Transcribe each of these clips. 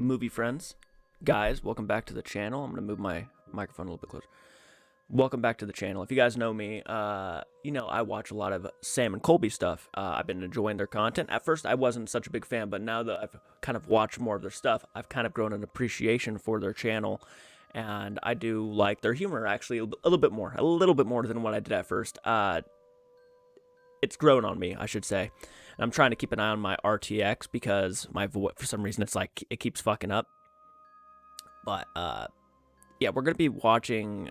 movie friends. Guys, welcome back to the channel. I'm going to move my microphone a little bit closer. Welcome back to the channel. If you guys know me, you know I watch a lot of Sam and Colby stuff. I've been enjoying their content. At first, I wasn't such a big fan, but now that I've kind of watched more of their stuff, I've kind of grown an appreciation for their channel, and I do like their humor, actually, a little bit more than what I did at first. It's grown on me, I should say. And I'm trying to keep an eye on my RTX because my voice, for some reason, it's like it keeps fucking up. But yeah, we're gonna be watching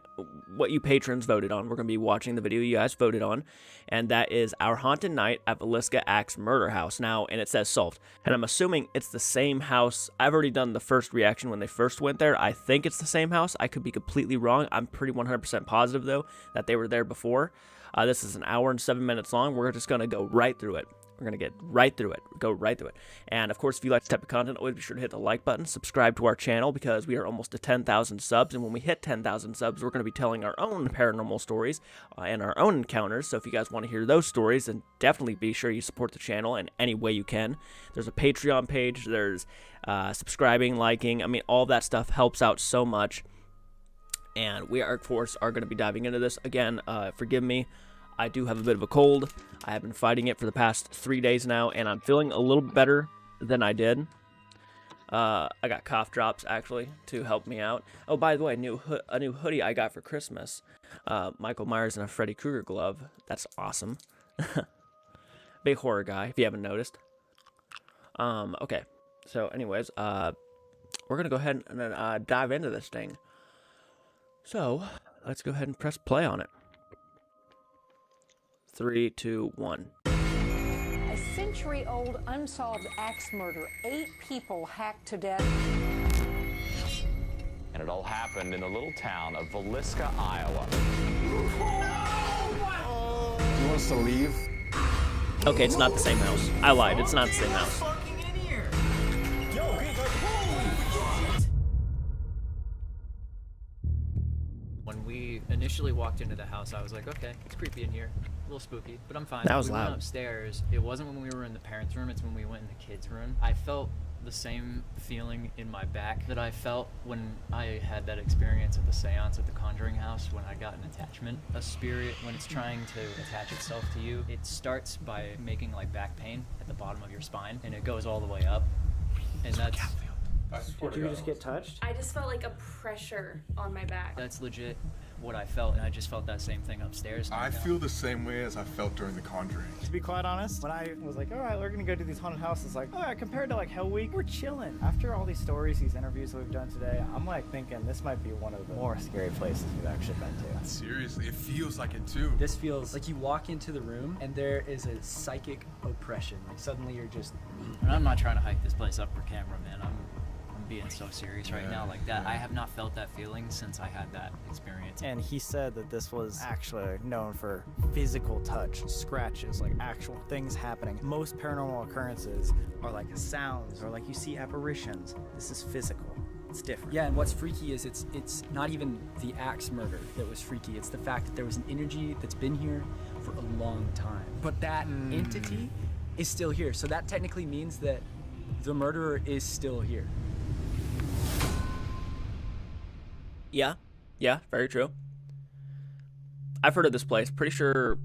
what you patrons voted on. We're gonna be watching the video you guys voted on, and that is Our Haunted Night at Villisca Axe Murder House. Now, and it says solved, and I'm assuming it's the same house. I've already done the first reaction when they first went there. I think it's the same house. I could be completely wrong. I'm pretty 100% positive though that they were there before. This is an hour and 7 minutes long. We're just gonna go right through it. We're going to get right through it, go right through it. And of course, if you like this type of content, always be sure to hit the like button, subscribe to our channel because we are almost to 10,000 subs. And when we hit 10,000 subs, we're going to be telling our own paranormal stories and our own encounters. So if you guys want to hear those stories, then definitely be sure you support the channel in any way you can. There's a Patreon page, there's subscribing, liking. I mean, all that stuff helps out so much. And we are, of course, going to be diving into this. Again, forgive me. I do have a bit of a cold. I have been fighting it for the past 3 days now, and I'm feeling a little better than I did. I got cough drops, actually, to help me out. Oh, by the way, a new hoodie I got for Christmas. Michael Myers and a Freddy Krueger glove. That's awesome. Big horror guy, if you haven't noticed. Okay. So, anyways, we're going to go ahead and dive into this thing. So, let's go ahead and press play on it. 3, 2, 1. A century-old unsolved axe murder. 8 people hacked to death. And it all happened in the little town of Villisca, Iowa. Do you want us to leave? Okay, it's not the same house. I lied. It's not the same house. When we initially walked into the house, I was like, okay, it's creepy in here. A little spooky, but I'm fine. That was we loud. Went upstairs. It wasn't when we were in the parents' room, it's when we went in the kids' room. I felt the same feeling in my back that I felt when I had that experience at the seance at the Conjuring house when I got an attachment. A spirit, when it's trying to attach itself to you, it starts by making like back pain at the bottom of your spine, and it goes all the way up. And that's... Did you just get touched? I just felt like a pressure on my back. That's legit what I felt, and I just felt that same thing upstairs. I feel the same way as I felt during the Conjuring. To be quite honest, when I was like, all right, we're gonna go to these haunted houses, like, all right, compared to like Hell Week, we're chilling. After all these stories, these interviews that we've done today, I'm like thinking this might be one of the more scary places we've actually been to. Seriously, it feels like it too. This feels like you walk into the room and there is a psychic oppression. Like suddenly you're just... And I'm not trying to hype this place up for camera, man. I'm being so serious right now like that. I have not felt that feeling since I had that experience. And he said that this was actually known for physical touch, scratches, like actual things happening. Most paranormal occurrences are like sounds or like you see apparitions. This is physical. It's different. Yeah, and what's freaky is it's not even the axe murder that was freaky. It's the fact that there was an energy that's been here for a long time. But that entity is still here. So that technically means that the murderer is still here. Yeah, very true. I've heard of this place. Pretty sure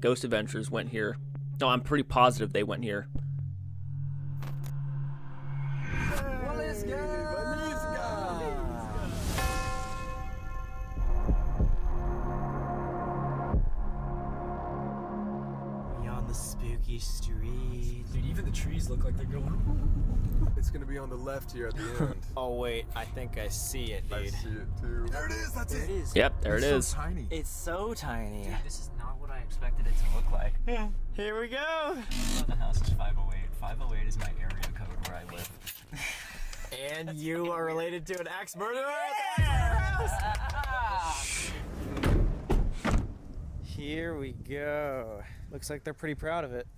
Ghost Adventures went here. No, I'm pretty positive they went here. Beyond the spooky street. Dude, even the trees look like they're going... It's gonna be on the left here at the end. Oh wait, I think I see it, dude. I see it too. There it is, that's it. Yep, there it is. So tiny. It's so tiny. Dude, this is not what I expected it to look like. Yeah, here we go. Oh, the house is 508. 508 is my area code where I live. And you are related to an axe murderer? Here we go. Looks like they're pretty proud of it.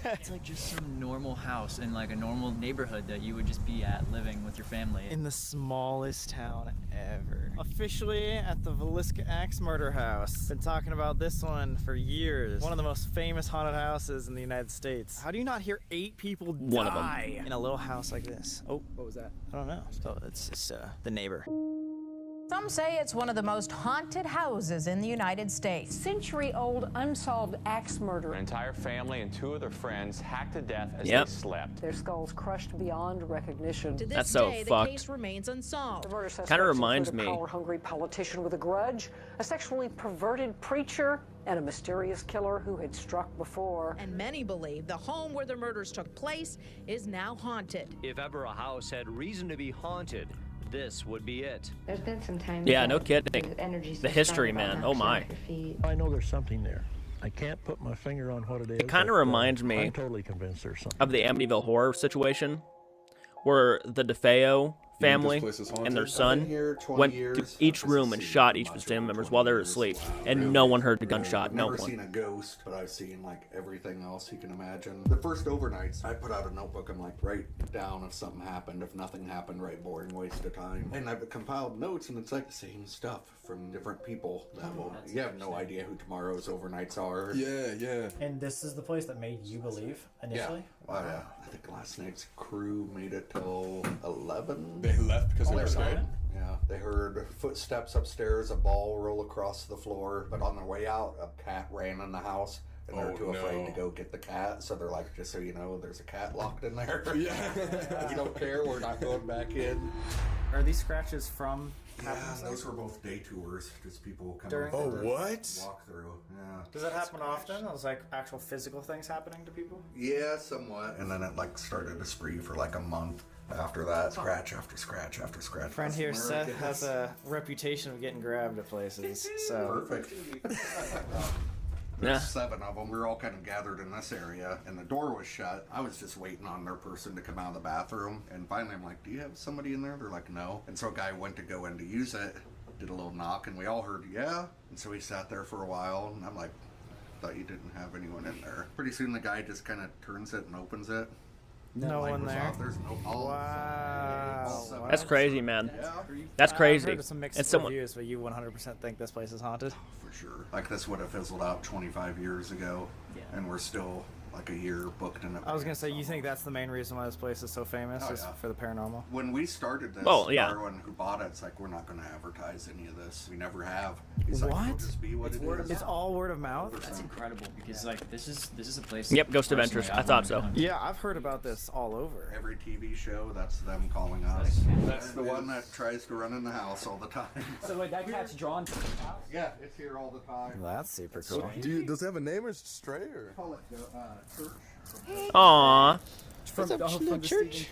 It's like just some normal house in like a normal neighborhood that you would just be at living with your family. In the smallest town ever. Officially at the Villisca Axe Murder House. Been talking about this one for years. One of the most famous haunted houses in the United States. How do you not hear 8 people One of them. die in a little house like this? Oh, what was that? I don't know. So it's just the neighbor. Some say it's one of the most haunted houses in the United States. Century-old unsolved axe murder. An entire family and 2 of their friends hacked to death as Yep. they slept. Their skulls crushed beyond recognition. To this That's so day, the fucked. case remains unsolved. The murder suspects Kinda reminds include me- a power-hungry politician with a grudge, a sexually perverted preacher, and a mysterious killer who had struck before. And many believe the home where the murders took place is now haunted. If ever a house had reason to be haunted, this would be it. There's been some times. Yeah, that no kidding. the energy's The so history, strong about man. knocking Oh my. off your feet. I know there's something there. I can't put my finger on what it is. It kind of but, reminds me I'm totally convinced there's something. of the Amityville horror situation, where the DeFeo family place is and haunted? their I've son been here 20 went years. to each I've room and seen shot much each of the over family members 20 while they were years. asleep, Wow. and no one heard the gunshot. I've No never one. seen a ghost, but I've seen like everything else you can imagine. The first overnights, I put out a notebook and like write down if something happened. If nothing happened, write boring waste of time. And I've compiled notes, and it's like the same stuff from different people. That will, you have no idea who tomorrow's overnights are. Yeah, yeah. And this is the place that made you believe initially? Yeah. I think last night's crew made it till 11. They left because they Oh, were scared? Yeah, they heard footsteps upstairs, a ball roll across the floor, but on their way out, a cat ran in the house, and they're Oh, too afraid no. to go get the cat, so they're like, just so you know, there's a cat locked in there. Yeah. We don't care, we're not going back in. Are these scratches from Yeah, those were both day tours, just people kind During- of Oh, what? walk through. Yeah. Does that happen often? It was like actual physical things happening to people? Yeah, somewhat. And then it like started to spree for like a month. After that, scratch after scratch after scratch. Friend here, That's Seth, American. has a reputation of getting grabbed at places. So Perfect. Yeah. There's 7 of them. We were all kind of gathered in this area, and the door was shut. I was just waiting on their person to come out of the bathroom, and finally I'm like, do you have somebody in there? They're like, no. And so a guy went to go in to use it, did a little knock, and we all heard, yeah. And so he sat there for a while, and I'm like, thought you didn't have anyone in there. Pretty soon the guy just kind of turns it and opens it. no Light one was there. off. There's no Wow. That's crazy, man. Yeah. That's I've crazy. heard of some mixed And someone, reviews, but you 100% think this place is haunted? For sure. Like this would have fizzled out 25 years ago, and we're still like a year booked in it. I was gonna say, you think that's the main reason why this place is so famous, Oh, is yeah. for the paranormal? When we started this, Well, yeah. Darwin, who bought it, it's like, we're not going to advertise any of this. We never have. He's like, What? it'll just be what it is. It's all word of mouth? That's incredible because like this is a place. Yep, Ghost personally Adventures. I I've thought wanted to so. come. Yeah, I've heard about this all over. Every TV show, that's them calling us. That's the one that tries to run in the house all the time. So wait, that cat's drawn to the house? Yeah, it's here all the time. That's super cool. Does it have a name or is it stray or? Call it church. Aww, From the church.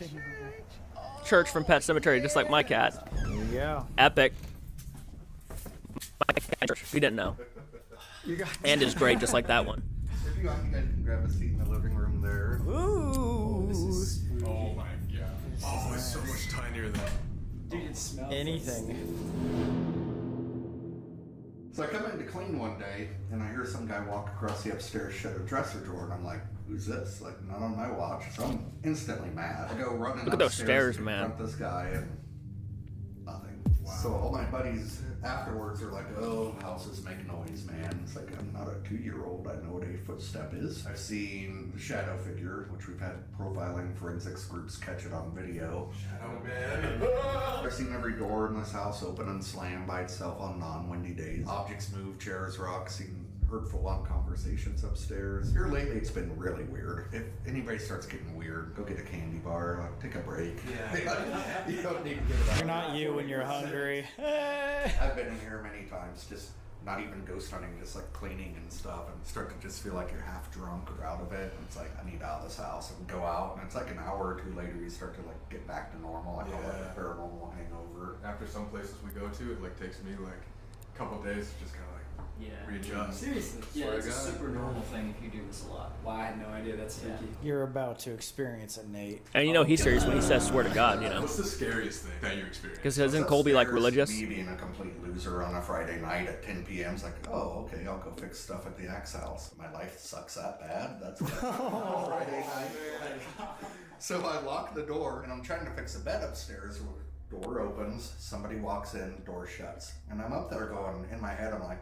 Church from Pet Cemetery, just like my cat. There you go. Epic. My cat, Church. You didn't know. And is great, just like that one. If you want, you guys can grab a seat in the living room there. Ooh. Oh my god. Oh, it's so much tinier than. Dude, it smells Anything. So I come in to clean one day, and I hear some guy walk across the upstairs, shut a dresser drawer, and I'm like, who's this? Like, not on my watch. So I'm instantly mad. I go running Look at those upstairs stairs, to man. confront this guy, and nothing. Wow. So all my buddies afterwards are like, oh, houses make noise, man. It's like, I'm not a 2-year-old. I know what a footstep is. I've seen the shadow figure, which we've had profiling forensics groups catch it on video. Oh man. I've seen every door in this house open and slam by itself on non-windy days. Objects move, chairs rock, seen heard full-on conversations upstairs. Here lately it's been really weird. If anybody starts getting weird, go get a candy bar, like, take a break. Yeah. You don't need to get it out. You're not you when you're hungry. I've been in here many times, just not even ghost hunting, just like cleaning and stuff, and start to just feel like you're half drunk or out of it. And it's like, I need out of this house, and go out, and it's like an hour or 2 later you start to like get back to normal. I call it a paranormal hangover. After some places we go to, it like takes me like a couple days to just kind of like Yeah. readjust. Seriously? Yeah, Swear it's to a God. super normal thing if you do this a lot. Wow, I had no idea. That's freaky. You're about to experience it, Nate. And you know he's serious when he says "swear to God," you know. What's the scariest thing that you experienced? Because isn't Colby like Upstairs, religious? Me being a complete loser on a Friday night at 10 p.m. is like, oh, okay, I'll go fix stuff at the Axe house. My life sucks that bad. That's what Friday night. So I lock the door and I'm trying to fix a bed upstairs. Door opens, somebody walks in, door shuts. And I'm up there going, in my head, I'm like,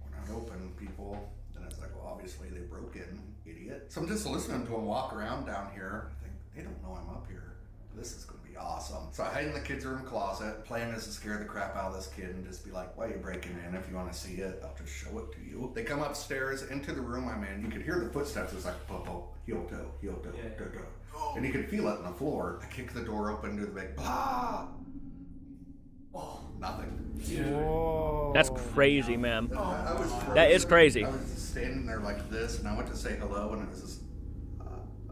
we're not open, people. And it's like, well, obviously they broke in, idiot. So I'm just listening to them walk around down here. I think, they don't know I'm up here. This is going to be awesome. So I hide in the kids' room closet. Plan is to scare the crap out of this kid and just be like, why are you breaking in? If you want to see it, I'll just show it to you. They come upstairs into the room I'm in. You could hear the footsteps. It's like, po, heel toe, toe. And you could feel it on the floor. I kick the door open to the big blah. Oh, nothing. Whoa. That's crazy, man. I was That is crazy. I was just standing there like this, and I went to say hello, and it was just,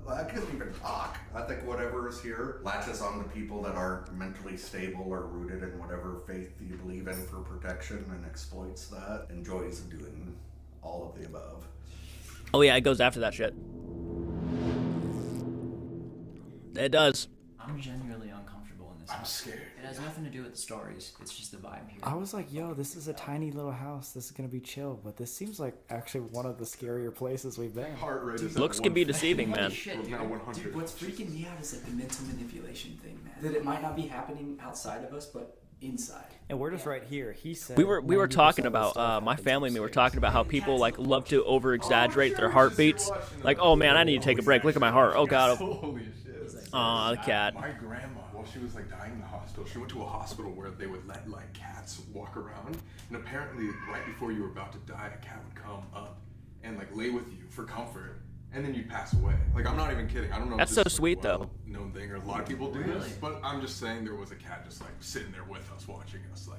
I couldn't even talk. I think whatever is here latches on to people that are mentally stable or rooted in whatever faith you believe in for protection and exploits that, enjoys doing all of the above. Oh yeah, it goes after that shit. It does. I'm genuinely uncomfortable in this. I'm scared. It has nothing to do with the stories. It's just the vibe here. I was like, yo, this is a tiny little house. This is going to be chill. But this seems like actually one of the scarier places we've been. Heart rate is Looks can be deceiving, man. Shit, We're dude. now 100. Dude, what's freaking me out is like the mental manipulation thing, man. That it might not be happening outside of us, but inside. And we're just right here. He said We were 90% talking of the about stuff my happens family and me were upstairs. talking about how people like love to over exaggerate their heartbeats. Like, oh man, I need to take a break. Look at my heart. Oh god. Holy shit. Aw, the cat. My grandma, while she was like dying in the hospital, she went to a hospital where they would let like cats walk around, and apparently right before you were about to die, a cat would come up and like lay with you for comfort, and then you'd pass away. Like, I'm not even kidding. I don't know. That's if so this is sweet, a though. known thing, or a lot of people do this, but I'm just saying there was a cat just like sitting there with us, watching us, like.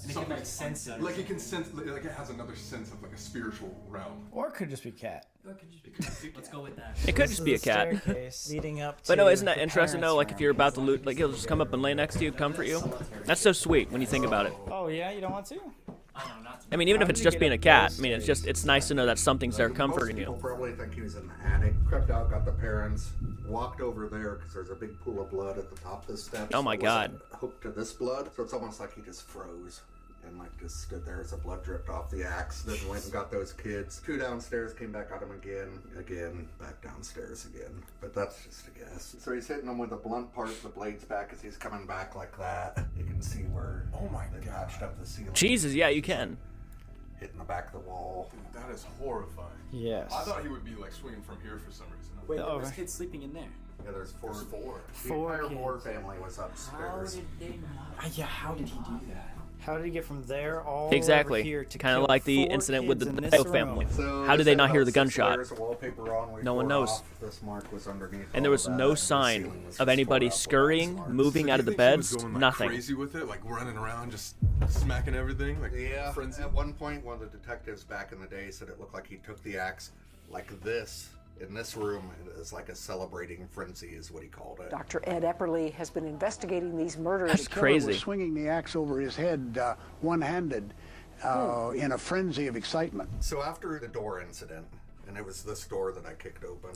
And it can like sense it. Like it can sense, like it has another sense of like a spiritual realm. Or it could just be cat. Let's go with that. It could just be a cat. Staircase leading up to But no, isn't that the interesting though? parents' Like if room. you're about to loot, like he'll just come up and lay next to you, comfort you. That's so sweet when you think about it. Oh yeah, you don't want to? I mean, even if it's just being a cat, I mean, it's nice to know that something's there comforting Most people you. probably think he was in the attic. Crept out, got the parents, walked over there because there's a big pool of blood at the top of the steps. Oh my It God. wasn't hooked to this blood, so it's almost like he just froze and like just stood there as the blood dripped off the axe. Then went and got those kids. 2 downstairs, came back, got him again, back downstairs again. But that's just a guess. So he's hitting them with the blunt part of the blades back as he's coming back like that. You can see where they patched up the ceiling. Jesus, yeah, you can. Hitting the back of the wall. Dude, that is horrifying. Yes. I thought he would be like swinging from here for some reason. Wait, Oh, this okay. kid's sleeping in there. Yeah, there's four. There's 4. The Four entire kids. Moore family was How upstairs. did they not? Yeah, how did he do that? How did he get from there all Exactly. over here to Kind of kill like the 4 incident with the kids in Mayo this room? family. So How did this they had not hear about the 6 gunshot? layers of wallpaper on. We No one tore knows. off. This mark was underneath And there all was that, no the sign ceiling was of just anybody tore up with scurrying, marks. moving So out of do the you think he was beds, going, like, nothing. Crazy with it, like running around, just smacking everything, like Yeah. frenzy. At one point, one of the detectives back in the day said it looked like he took the axe like this. In this room, it is like a celebrating frenzy, is what he called it. Dr. Ed Epperly has been investigating these murders. That's The killer crazy. was swinging the axe over his head one-handed in a frenzy of excitement. So after the door incident, and it was this door that I kicked open.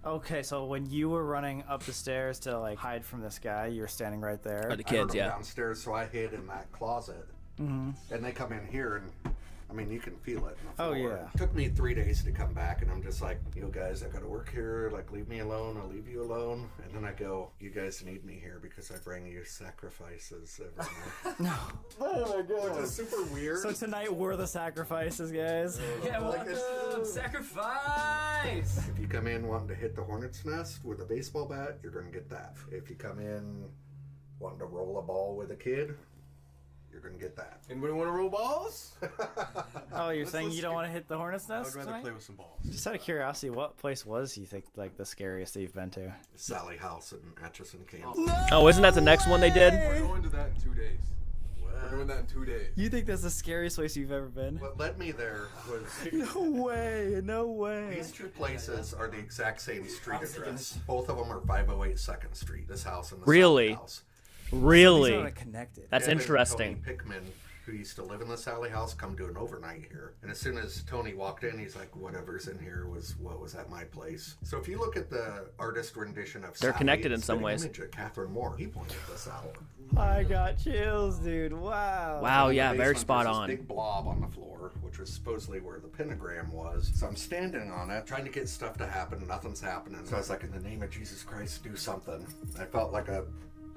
Okay, so when you were running up the stairs to like hide from this guy, you were standing right there. Or the I heard kids, them yeah. downstairs, so I hid in that closet. And they come in here, and I mean, you can feel it. Oh, floor. yeah. It took me 3 days to come back, and I'm just like, you guys, I gotta work here. Like, leave me alone. I'll leave you alone. And then I go, you guys need me here because I bring you sacrifices every night. Oh my god. Which is super weird. So tonight we're the sacrifices, guys. Yeah, Like, welcome! Sacrifice! if you come in wanting to hit the hornet's nest with a baseball bat, you're gonna get that. If you come in wanting to roll a ball with a kid, you're gonna get that. Anybody want to roll balls? Oh, you're saying you don't want to hit the hornet's I nest would rather tonight? play with some balls. Just out of curiosity, what place was you think like the scariest that you've been to? Sally House in Atchison, Kansas. Oh, isn't that the next one they did? We're going to that in 2 days. We're doing that in 2 days. You think that's the scariest place you've ever been? What led me there was No way, no way. these 2 places are the exact same street address. Both of them are 508 2nd Street. This house and the Really? South house. Really? These are connected. That's Evan and interesting. Tony Pickman who used to live in the Sally house come do an overnight here. And as soon as Tony walked in, he's like, whatever's in here was what was at my place. So if you look at the artist rendition of They're Sally, connected in it's some an ways. image of Catherine Moore. He pointed this out. I got chills, dude. Wow. Wow, In the yeah, very basement, spot there's this on. big blob on the floor, which was supposedly where the pentagram was. So I'm standing on it, trying to get stuff to happen. Nothing's happening. So I was like, in the name of Jesus Christ, do something. I felt like a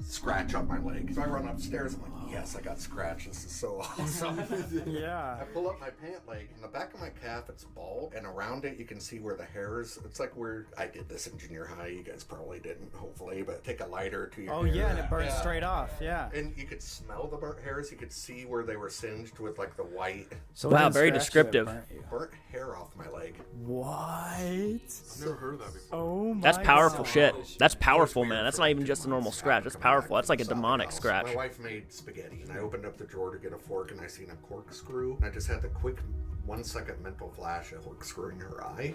scratch on my leg. So I run upstairs. I'm like, yes, I got scratched. This is so awesome. Yeah. I pull up my pant leg. In the back of my calf, it's bald. And around it, you can see where the hairs. It's like where I did this in junior high. You guys probably didn't, hopefully. But take a lighter to your Oh, hair. yeah, and it burns straight off. Yeah. And you could smell the burnt hairs. You could see where they were singed with like the white. So Wow, what very scratch descriptive. that burnt you? Burnt hair off my leg. What? I've never heard of that before. Oh my That's powerful God. shit. That's powerful, man. That's not even just a normal scratch. That's powerful. That's like a demonic scratch. My wife made spaghetti, and I opened up the drawer to get a fork, and I seen a corkscrew, and I just had the quick 1 second mental flash of corkscrewing her eye.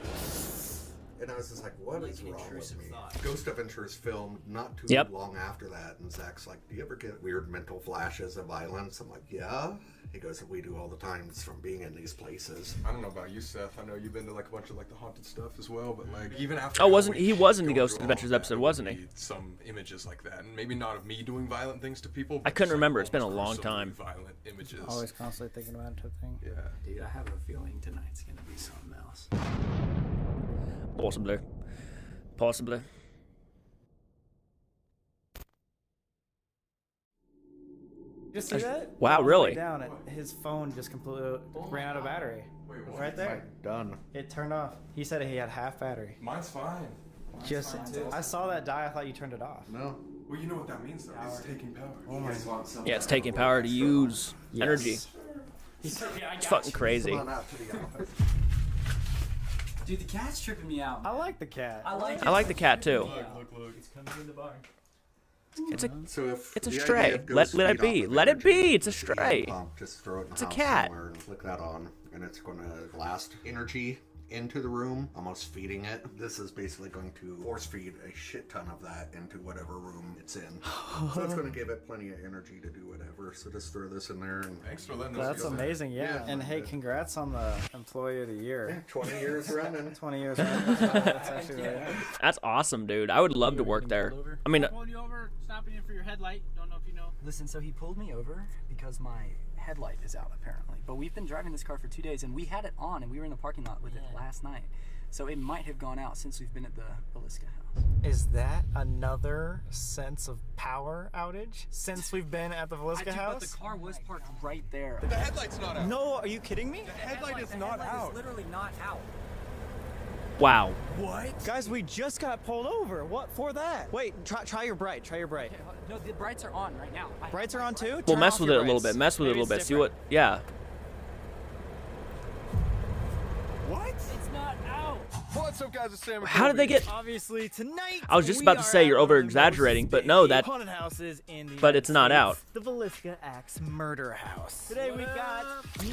And I was just like, what is wrong with me? Ghost Adventures filmed not too long after that, and Zach's like, do you ever get weird mental flashes of violence? I'm like, yeah. He goes, we do all the time. It's from being in these places. I don't know about you, Seth. I know you've been to like a bunch of like the haunted stuff as well, but like even after. Oh, wasn't he was in the going Ghost through all Adventures of that, episode, there wasn't would he? be some images like that, and maybe not of me doing violent things to people. I But couldn't just, like, remember. It's been a almost long gruesomely time. Violent images. Always constantly thinking about it type thing. Yeah. Dude, I have a feeling tonight's gonna be something else. Possibly. Possibly. Just see that? Wow, All the way really? Down, his phone just completely ran out of battery. Wait, what? Right there. Done. It turned off. He said he had half battery. Mine's fine. Just, I saw that die. I thought you turned it off. No. Well, you know what that means though. It's taking power. Oh my God. Yeah, it's taking power to use energy. It's fucking crazy. Come on out to the office. Dude, the cat's tripping me out. I like the cat. I like I like the cat too. Look. It's coming in the bar. It's a So if It's a the stray. idea of Let ghosts it feed be. off of Let it energy, be. It's a you can stray. pump, just throw it in the It's a house cat. somewhere and flick that on, and it's going to blast energy into the room, almost feeding it. This is basically going to force feed a shit ton of that into whatever room it's in. So it's going to give it plenty of energy to do whatever. So just throw this in there. And Thanks for letting us. That's use that. amazing, yeah. And hey, congrats on the Employee of the Year. 20 years running. 20 years running. That's actually really nice. That's awesome, dude. I would love to work there. I mean, Pulling you over, stopping you for your headlight. Don't know if you know. Listen, so he pulled me over because my headlight is out apparently. But we've been driving this car for 2 days and we had it on and we were in the parking lot with it last night. So it might have gone out since we've been at the Villisca house. Is that another sense of power outage since we've been at the Villisca house? But the car was parked right there. The headlight's not out. No, are you kidding me? The headlight is not out. It's literally not out. wow. What? Guys, we just got pulled over. What for that? Wait, try your bright. Try your bright. Okay, no, the brights are on right now. Brights are on too? Well, Turn mess off with your it a little brights. bit. Mess with it a Maybe little bit. it's See what? different. Yeah. What? It's not out. What's up, guys? It's Sam. and How did they Colby. get? Obviously tonight. I was just we about to are say at you're one of the over-exaggerating, most but no, that- haunted houses in the But it's United not States, The Villisca Axe Murder House. Today we got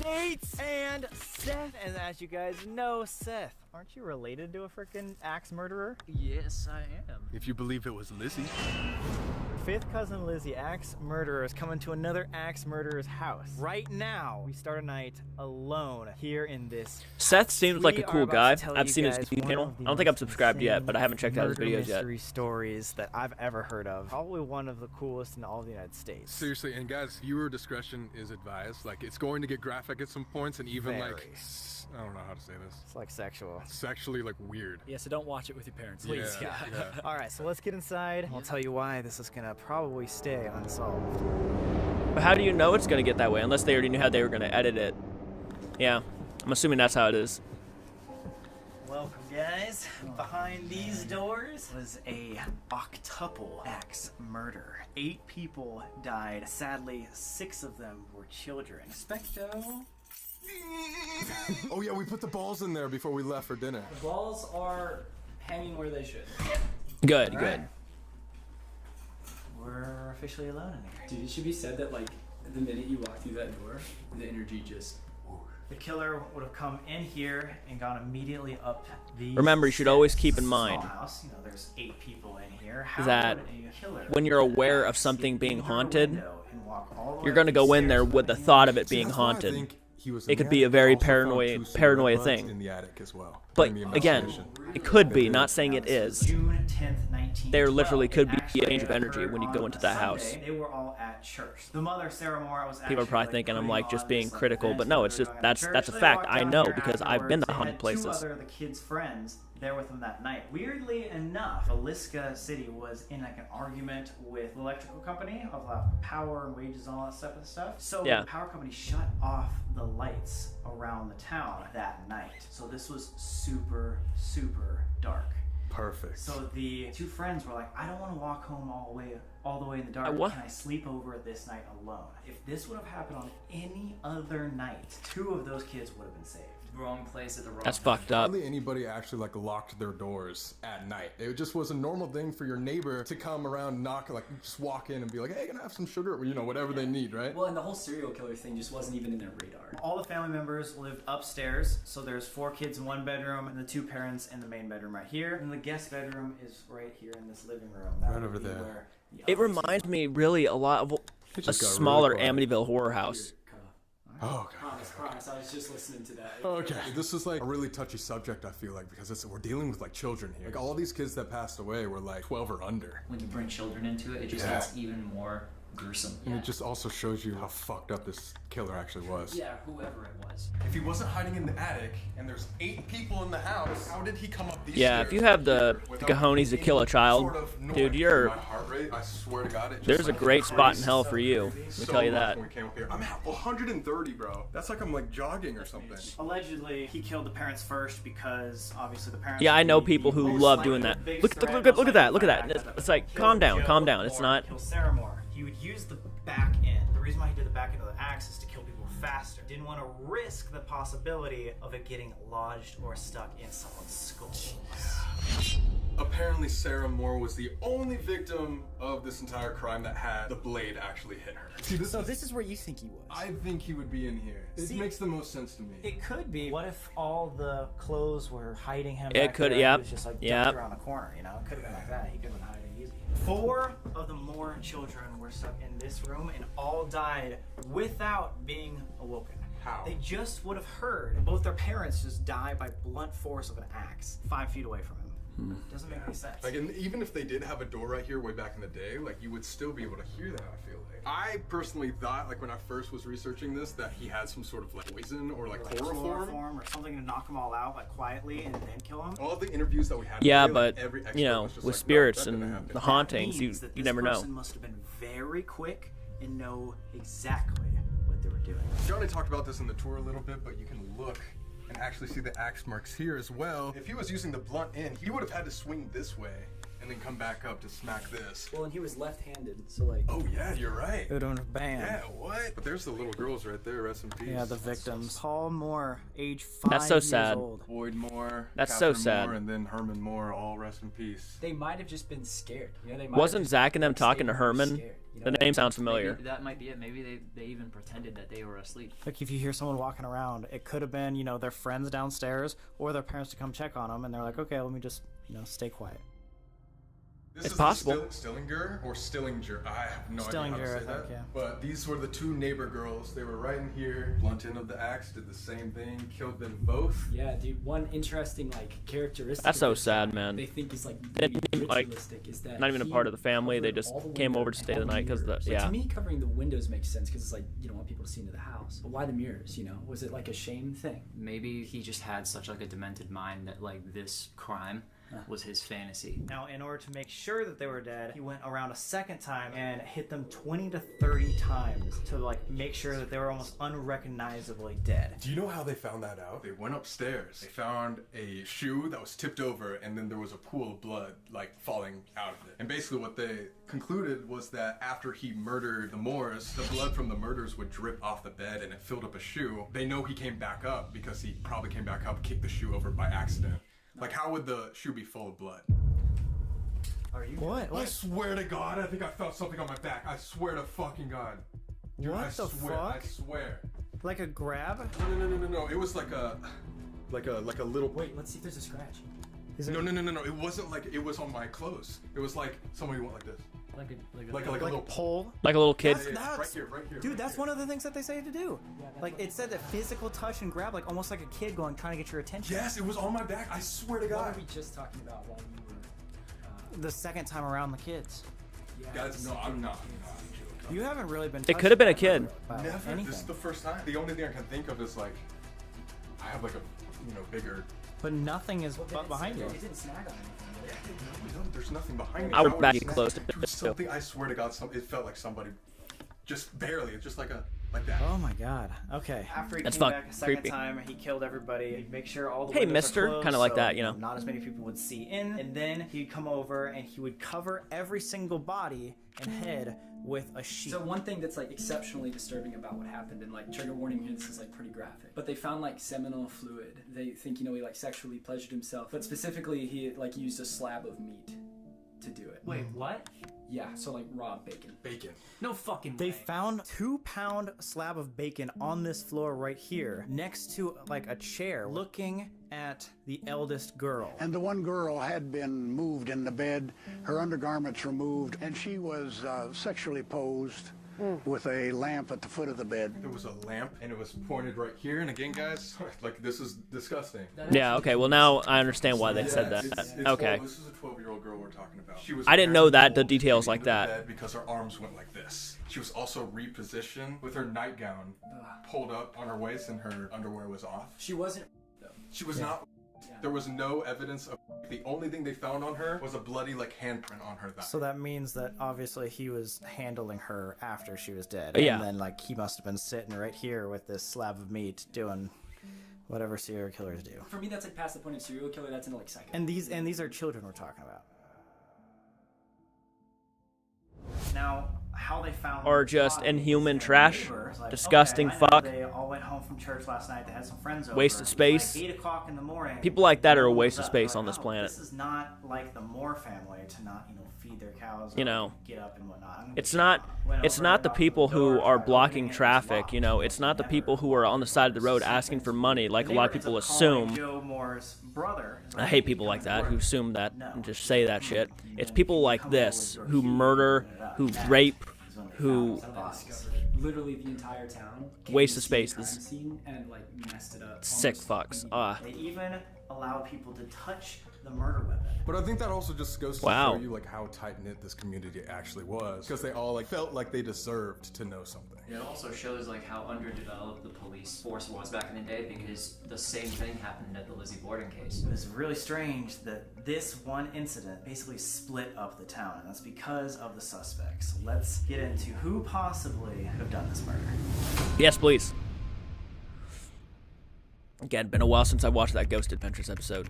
Nate and Seth, and as you guys know, Seth, aren't you related to a freaking axe murderer? Yes, I am. If you believe it was Lizzie. Fifth cousin Lizzie, axe murderer, is coming to another axe murderer's house. Right now, we start a night alone here in this. Seth seems like a We cool are about guy. to tell I've you seen his guys YouTube one channel. of the I don't think I'm most subscribed yet, insane but I haven't checked out his murder videos yet. mystery stories that I've ever heard of. Probably one of the coolest in all of the United States. Seriously, and guys, viewer discretion is advised. Like, it's going to get graphic at some points, and even Very. like, I don't know how to say this. It's like sexual. Sexually, like, weird. Yeah, so don't watch it with your parents, Please. please. Yeah. All right, so let's get inside. I'll tell you why this is gonna probably stay unsolved. But how do you know it's gonna get that way? Unless they already knew how they were gonna edit it. Yeah, I'm assuming that's how it is. Welcome, guys. Behind these doors was a octuple axe murder. 8 people died. Sadly, 6 of them were children. Expecto. Oh yeah, we put the balls in there before we left for dinner. The balls are hanging where they should. Good, All good. right. We're officially alone in here. Dude, it should be said that like the minute you walk through that door, the energy just The killer would have come in here and gone immediately up these Remember, you should always keep in small mind house. You know, there's 8 people in here. How that would a killer when you're aware of something being through the haunted, window and walk all the way you're up going to these go in stairs there with the thought of it being haunted. It could be a very paranoia thing. in the attic as well. But in the again, investigation. it could be, not saying it is. June 10th, 1912. There literally could be a Actually change of energy occurred when you go on into a that Sunday. house. They were all at church. The mother, Sarah Moore, was People are actually, probably thinking I'm putting like just on being this, critical, event but no, that it's they just were going to that's a church. They fact. walked I down know here because I've been to afterwards. haunted They places. had 2 other of the kids' friends there with them that night. Weirdly enough, Villisca City was in like an argument with the electrical company of power and wages and all that stuff. So Yeah. the power company shut off the lights around the town that night. So this was super, super dark. Perfect. So the 2 friends were like, I don't want to walk home all the way in the dark. What? Can I sleep over this night alone? If this would have happened on any other night, 2 of those kids would have been saved. Wrong place at the wrong That's time. fucked up. Hardly anybody actually like locked their doors at night. It just was a normal thing for your neighbor to come around, knock, like just walk in and be like, hey, can I have some sugar? Or, you know, whatever they need, right? Well, and the whole serial killer thing just wasn't even in their radar. All the family members lived upstairs, so there's 4 kids in 1 bedroom and the 2 parents in the main bedroom right here. And the guest bedroom is right here in this living room. That Right would over be there. where the It other reminds me really a lot of a just got smaller really quiet. Amityville horror house. Oh, God. Promise, I was just listening to that. Okay, this is like a really touchy subject, I feel like, because we're dealing with like children here. Like all these kids that passed away were like 12 or under. When you bring children into it, it just Yeah. gets even more gruesome. And it just also shows you how fucked up this killer actually was. Yeah, whoever it was. If he wasn't hiding in the attic and there's 8 people in the house, how did he come up these Yeah, stairs if you have the without cojones to kill a child, sort of noise? dude, you're My heart rate, I swear to God, it just there's a like great spot in increased hell for you. Let me so tell you much that. when we came up here. I'm at 130, bro. That's like I'm like jogging or something. Allegedly, he killed the parents first because obviously the parents. Yeah, I know would be people who most love likely doing the that. biggest Look threat, at most that. likely Look at that. the It's fact like that calm down, Joe calm down. It's Moore not. Kill Sarah Moore. He would use the back end. The reason why he did the back end of the axe is to kill people faster. Didn't want to risk the possibility of it getting lodged or stuck in someone's skull. Apparently, Sarah Moore was the only victim of this entire crime that had the blade actually hit her. See, This is where you think he was. I think he would be in here. It See, makes the most sense to me. It could be. What if all the clothes were hiding him? It back could- there, yep, and he was just like yep. ducked around the corner. You know, it could have been like that. He could have been hiding easy. 4 of the Moore children were stuck in this room and all died without being awoken. How? They just would have heard both their parents just die by blunt force of an axe 5 feet away from him. Doesn't make any sense. Like, and even if they did have a door right here way back in the day, like, you would still be able to hear that, I feel like. I personally thought, like, when I first was researching this, that he had some sort of, like, poison or, like chloroform. Or something to knock them all out, like, quietly and then kill them. All the interviews that we had Yeah, today, like, but every expert you know, was just with like, no, spirits that didn't and happen. the hauntings, Means that you this never know. person must have been very quick and know exactly what they were doing. Johnny talked about this in the tour a little bit, but you can look and actually see the axe marks here as well. If he was using the blunt end, he would have had to swing this way and then come back up to smack this. Well, and he was left-handed, so like. Oh yeah, you're right. It would have banned. Yeah, what? But there's the little girls right there, rest in peace. Yeah, the victims. Paul Moore, age 5 That's so years sad. old. Boyd Moore, That's so Catherine sad. Moore, and then Herman Moore, all rest in peace. They might have just been scared. You know, they might Wasn't have just, Zach and them like, talking to stayed really Herman? scared, you know? The name sounds familiar. Maybe that might be it. Maybe they even pretended that they were asleep. Like if you hear someone walking around, it could have been, you know, their friends downstairs or their parents to come check on them, and they're like, okay, let me just, you know, stay quiet. This It's is possible. The Stillinger or Stillinger. I have no idea how Stillinger, to say I think, that. yeah. But these were the 2 neighbor girls. They were right in here. Blunt end of the axe, did the same thing, killed them both. Yeah, dude. One interesting like characteristic. That's of so this sad, guy man. They think is like They maybe didn't, like, ritualistic is that not even a he part of the family. They covered just all the came over to windows, stay all the night 'cause the- mirrors. Like, yeah. To me, covering the windows makes sense because it's like you don't want people to see into the house. But why the mirrors? You know, was it like a shame thing? Maybe he just had such like a demented mind that like this crime was his fantasy. Now, in order to make sure that they were dead, he went around a second time and hit them 20 to 30 times to like make sure that they were almost unrecognizably dead. Do you know how they found that out? They went upstairs. They found a shoe that was tipped over, and then there was a pool of blood like falling out of it. And basically what they concluded was that after he murdered the Moores, the blood from the murders would drip off the bed and it filled up a shoe. They know he came back up because he probably came back up, kicked the shoe over by accident. Like, how would the shoe be full of blood? Are you? What? I swear to God, I think I felt something on my back. I swear to fucking God. Dude, What I the swear, I fuck? swear. Like a grab? No. It was like a little. Wait, let's see if there's a scratch. No. It wasn't like it was on my clothes. It was like somebody went like this. Like a little pole. Like a little kid. Right here. Dude, that's one of the things that they say to do. Like it said that physical touch and grab, like almost like a kid going trying to get your attention. Yes, it was on my back. I swear to What God. were we just talking about while you were? The second time around the kids. Guys, no, I'm not. You haven't really been. It could have been a kid. Never. Anything. This is the first time. The only thing I can think of is like, I have like a, bigger. But nothing is behind you. It didn't snag on anything. No, there's nothing behind me. I would back close to Dude, something. I swear to God, it felt like somebody, just barely. It's just like that. Oh my God. Okay. After he That's came back a second creepy. time, he killed everybody. He'd make sure all the Hey, windows mister. are closed, Kinda like so, that, you know. Not as many people would see in. And then he'd come over and he would cover every single body and head with a sheet. So one thing that's like exceptionally disturbing about what happened, and like trigger warning here, this is like pretty graphic, but they found like seminal fluid. They think, he like sexually pleasured himself, but specifically he like used a slab of meat to do it. Wait, what? Yeah, so like raw bacon. No fucking They way. found 2-pound slab of bacon on this floor right here, next to like a chair, looking at the eldest girl. And the one girl had been moved in the bed, her undergarments removed, and she was sexually posed with a lamp at the foot of the bed. There was a lamp, and it was pointed right here. And again, guys, like this is disgusting. Yeah, okay, well now I understand why they said that. It's Okay. This is a 12-year-old girl we're talking about. She was I didn't know that, the apparently details pulled like into the that. bed because her arms went like this. She was also repositioned with her nightgown pulled up on her waist, and her underwear was off. She wasn't. She was not. There was no evidence of. The only thing they found on her was a bloody handprint on her thigh. So that means that obviously he was handling her after she was dead. Yeah. And then he must have been sitting right here with this slab of meat doing whatever serial killers do. For me, that's like past the point of serial killer. That's into like psycho. And these are children we're talking about. Now, how they found Or the just body inhuman is that trash. neighbors, Disgusting okay, I know fuck. They all went home from church last night. They had some friends over. Waste of space. Like 8 o'clock in the morning. People like that are a no one waste was of up. space They're on this like, planet. This is not like the Moore family to not, feed their cows. You or know, get up and whatnot. It's not the people who are blocking traffic, it's not the people who are on the side of the road asking for money like a lot of people assume. Joe Moore's brother. I hate people like that who assume that and just say that shit. It's people like this who murder, who rape, who Literally the entire town. waste of came to space. see the crime scene and like messed it up. Sick almost fucks. They even allowed people to touch the murder weapon. But I think that also just goes to Wow. show you how tight knit this community actually was, because they all felt like they deserved to know something. It also shows how underdeveloped the police force was back in the day, because the same thing happened at the Lizzie Borden case. It was really strange that this one incident basically split up the town, and that's because of the suspects. Let's get into who possibly could have done this murder. Yes, please. Again, been a while since I watched that Ghost Adventures episode.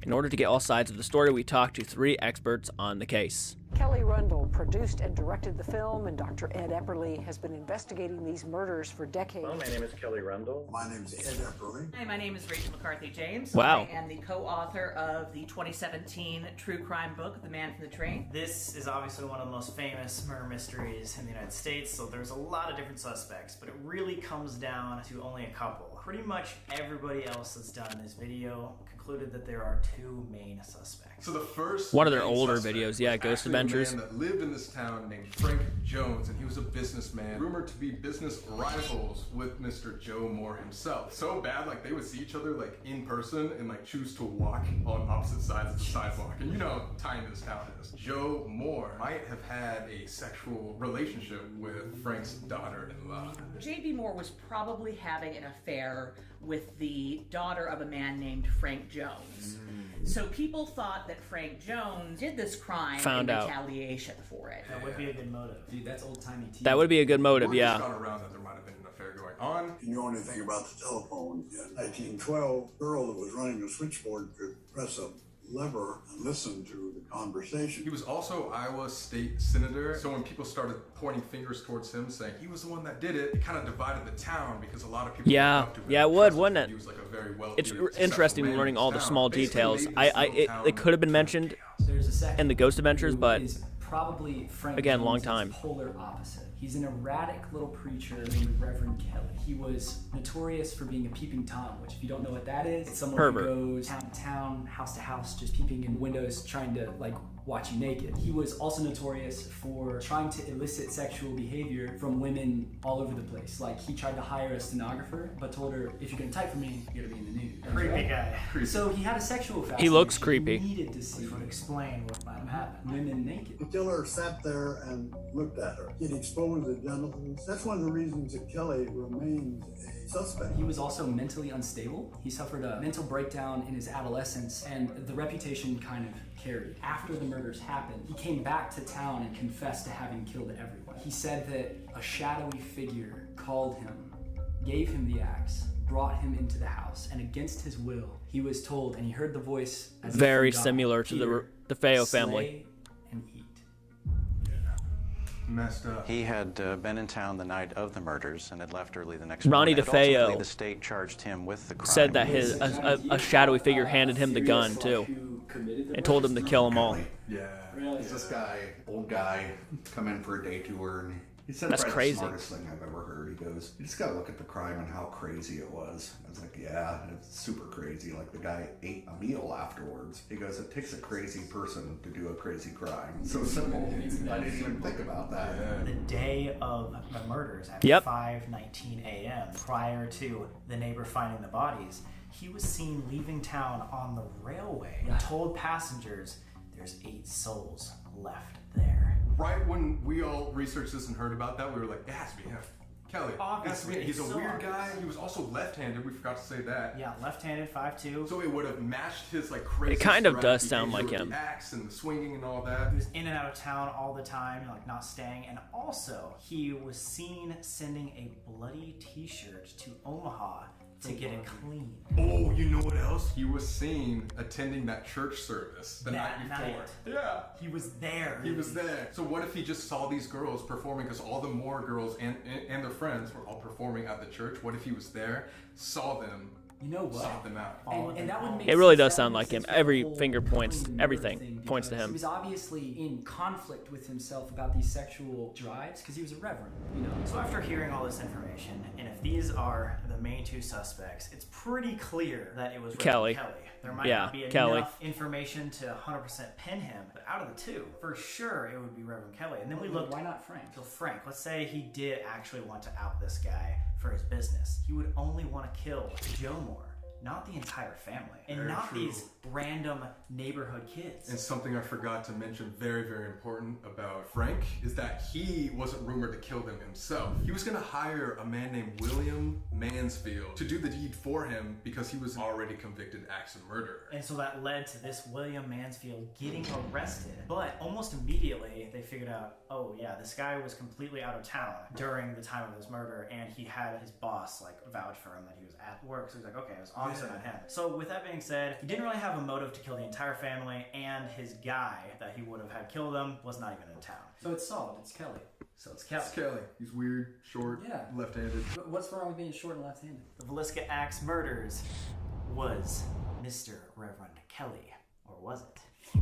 In order to get all sides of the story, we talked to 3 experts on the case. Kelly Rundle produced and directed the film, and Dr. Ed Epperly has been investigating these murders for decades. Well, my name is Kelly Rundle. My name is Ed Epperly. Hi, my name is Rachel McCarthy James. Wow. I am the co-author of the 2017 true crime book, The Man from the Train. This is obviously one of the most famous murder mysteries in the United States, so there's a lot of different suspects, but it really comes down to only a couple. Pretty much everybody else that's done this video concluded that there are 2 main suspects. So the first One of their main older suspect videos, was yeah, Ghost actually Adventures. A man that lived in this town named Frank Jones, and he was a businessman, rumored to be business rivals with Mr. Joe Moore himself. So bad, they would see each other in person and choose to walk on opposite sides of the sidewalk. And you know how tiny this town is. Joe Moore might have had a sexual relationship with Frank's daughter-in-law. J.B. Moore was probably having an affair with the daughter of a man named Frank Jones. So people thought that Frank Jones did this crime Found in out. retaliation for it. That would be a good motive. Dude, that's old-timey TV. That would be a good motive, Word yeah. has gone around that there might have been an affair going on. You know anything about the telephone? In 1912, the girl that was running the switchboard could press a lever and listen to the conversation. He was also Iowa State Senator, so when people started pointing fingers towards him, saying he was the one that did it, it kind of divided the town because a lot of people Yeah, looked up to him yeah, it and would, trusted wouldn't him. it? He was a very wealthy, It's successful interesting man in learning this all the town. small Basically details. made this little town It could have been mentioned There's a second in the Ghost Adventures, who but is probably Frank again, long Jones's time. polar opposite. He's an erratic little preacher named Reverend Kelly. He was notorious for being a peeping Tom, which if you don't know what that is, it's someone Pervert. who goes town to town, house to house, just peeping in windows, trying to like watch you naked. He was also notorious for trying to elicit sexual behavior from women all over the place. Like he tried to hire a stenographer, but told her, if you're gonna type for me, you gotta be in the nude. Creepy guy. So he had a sexual fascination. He looks creepy. He needed to see Which would explain what might have happened. women naked. The killer sat there and looked at her. He'd exposed the genitals. That's one of the reasons that Kelly remains a suspect. He was also mentally unstable. He suffered a mental breakdown in his adolescence, and the reputation kind of carried. After the murders happened, he came back to town and confessed to having killed everyone. He said that a shadowy figure called him, gave him the axe, brought him into the house, and against his will, he was told, and he heard the voice as Very if from God, similar to Peter, the Feo slay family. and eat. Messed up. He had been in town the night of the murders and had left early the next Ronnie morning. But ultimately, DeFeo the state charged him with the crime. said that a shadowy figure handed him the gun too, and told him to kill them all. Yeah. He's this guy, old guy, come in for a day tour, and he said That's probably crazy. the smartest thing I've ever heard. He goes, "You just gotta look at the crime and how crazy it was." I was like, "Yeah, it's super crazy." Like the guy ate a meal afterwards. He goes, "It takes a crazy person to do a crazy crime." So simple. I didn't even think about that. The day of the murders at 5:19 a.m., prior to the neighbor finding the bodies, he was seen leaving town on the railway and told passengers there's 8 souls left there. Right when we all researched this and heard about that, we were like, it has to be him. Kelly. Obviously, He's a it's so weird obvious. guy. He was also left-handed. We forgot to say that. Yeah, left-handed, 5'2". So it would have matched his like crazy. It kind of sporadic does sound behavior like with him. The axe and the swinging and all that. He was in and out of town all the time, like not staying. And also, he was seen sending a bloody t-shirt to Omaha to get it clean. Oh, you know what else? He was seen attending that church service the night That before. night. Yeah. He was there. He was there. So what if he just saw these girls performing, because all the more girls and their friends were all performing at the church. What if he was there, saw them, You know what? sought them out? And that would make It really does sense. sound That like makes him. sense for Every the whole finger points, clean everything murder thing, points to because him. He was obviously in conflict with himself about these sexual drives because he was a reverend, you know. So after hearing all this information, and if these are the main 2 suspects, it's pretty clear that it was Kelly. Kelly. There might Yeah, not be Kelly. enough information to 100% pin him, but out of the 2, for sure it would be Reverend Kelly. And then we looked. Why not Frank? So Frank, let's say he did actually want to out this guy for his business. He would only want to kill Joe Moore, not the entire family, and Very not true. these random neighborhood kids. And something I forgot to mention, very, very important about Frank, is that he wasn't rumored to kill them himself. He was going to hire a man named William Mansfield to do the deed for him because he was already convicted axe and murderer. And so that led to this William Mansfield getting arrested. But almost immediately, they figured out, oh yeah, this guy was completely out of town during the time of this murder, and he had his boss like vouch for him that he was at work. So he's like, okay, it was obviously not him. So with that being said, he didn't really have a motive to kill the entire family, and his guy that he would have had kill them was not even in town. So it's solid. It's Kelly. So it's Kelly. It's Kelly. He's weird, short, Yeah. left-handed. But what's wrong with being short and left-handed? The Villisca Axe murders was Mr. Reverend Kelly, or was it?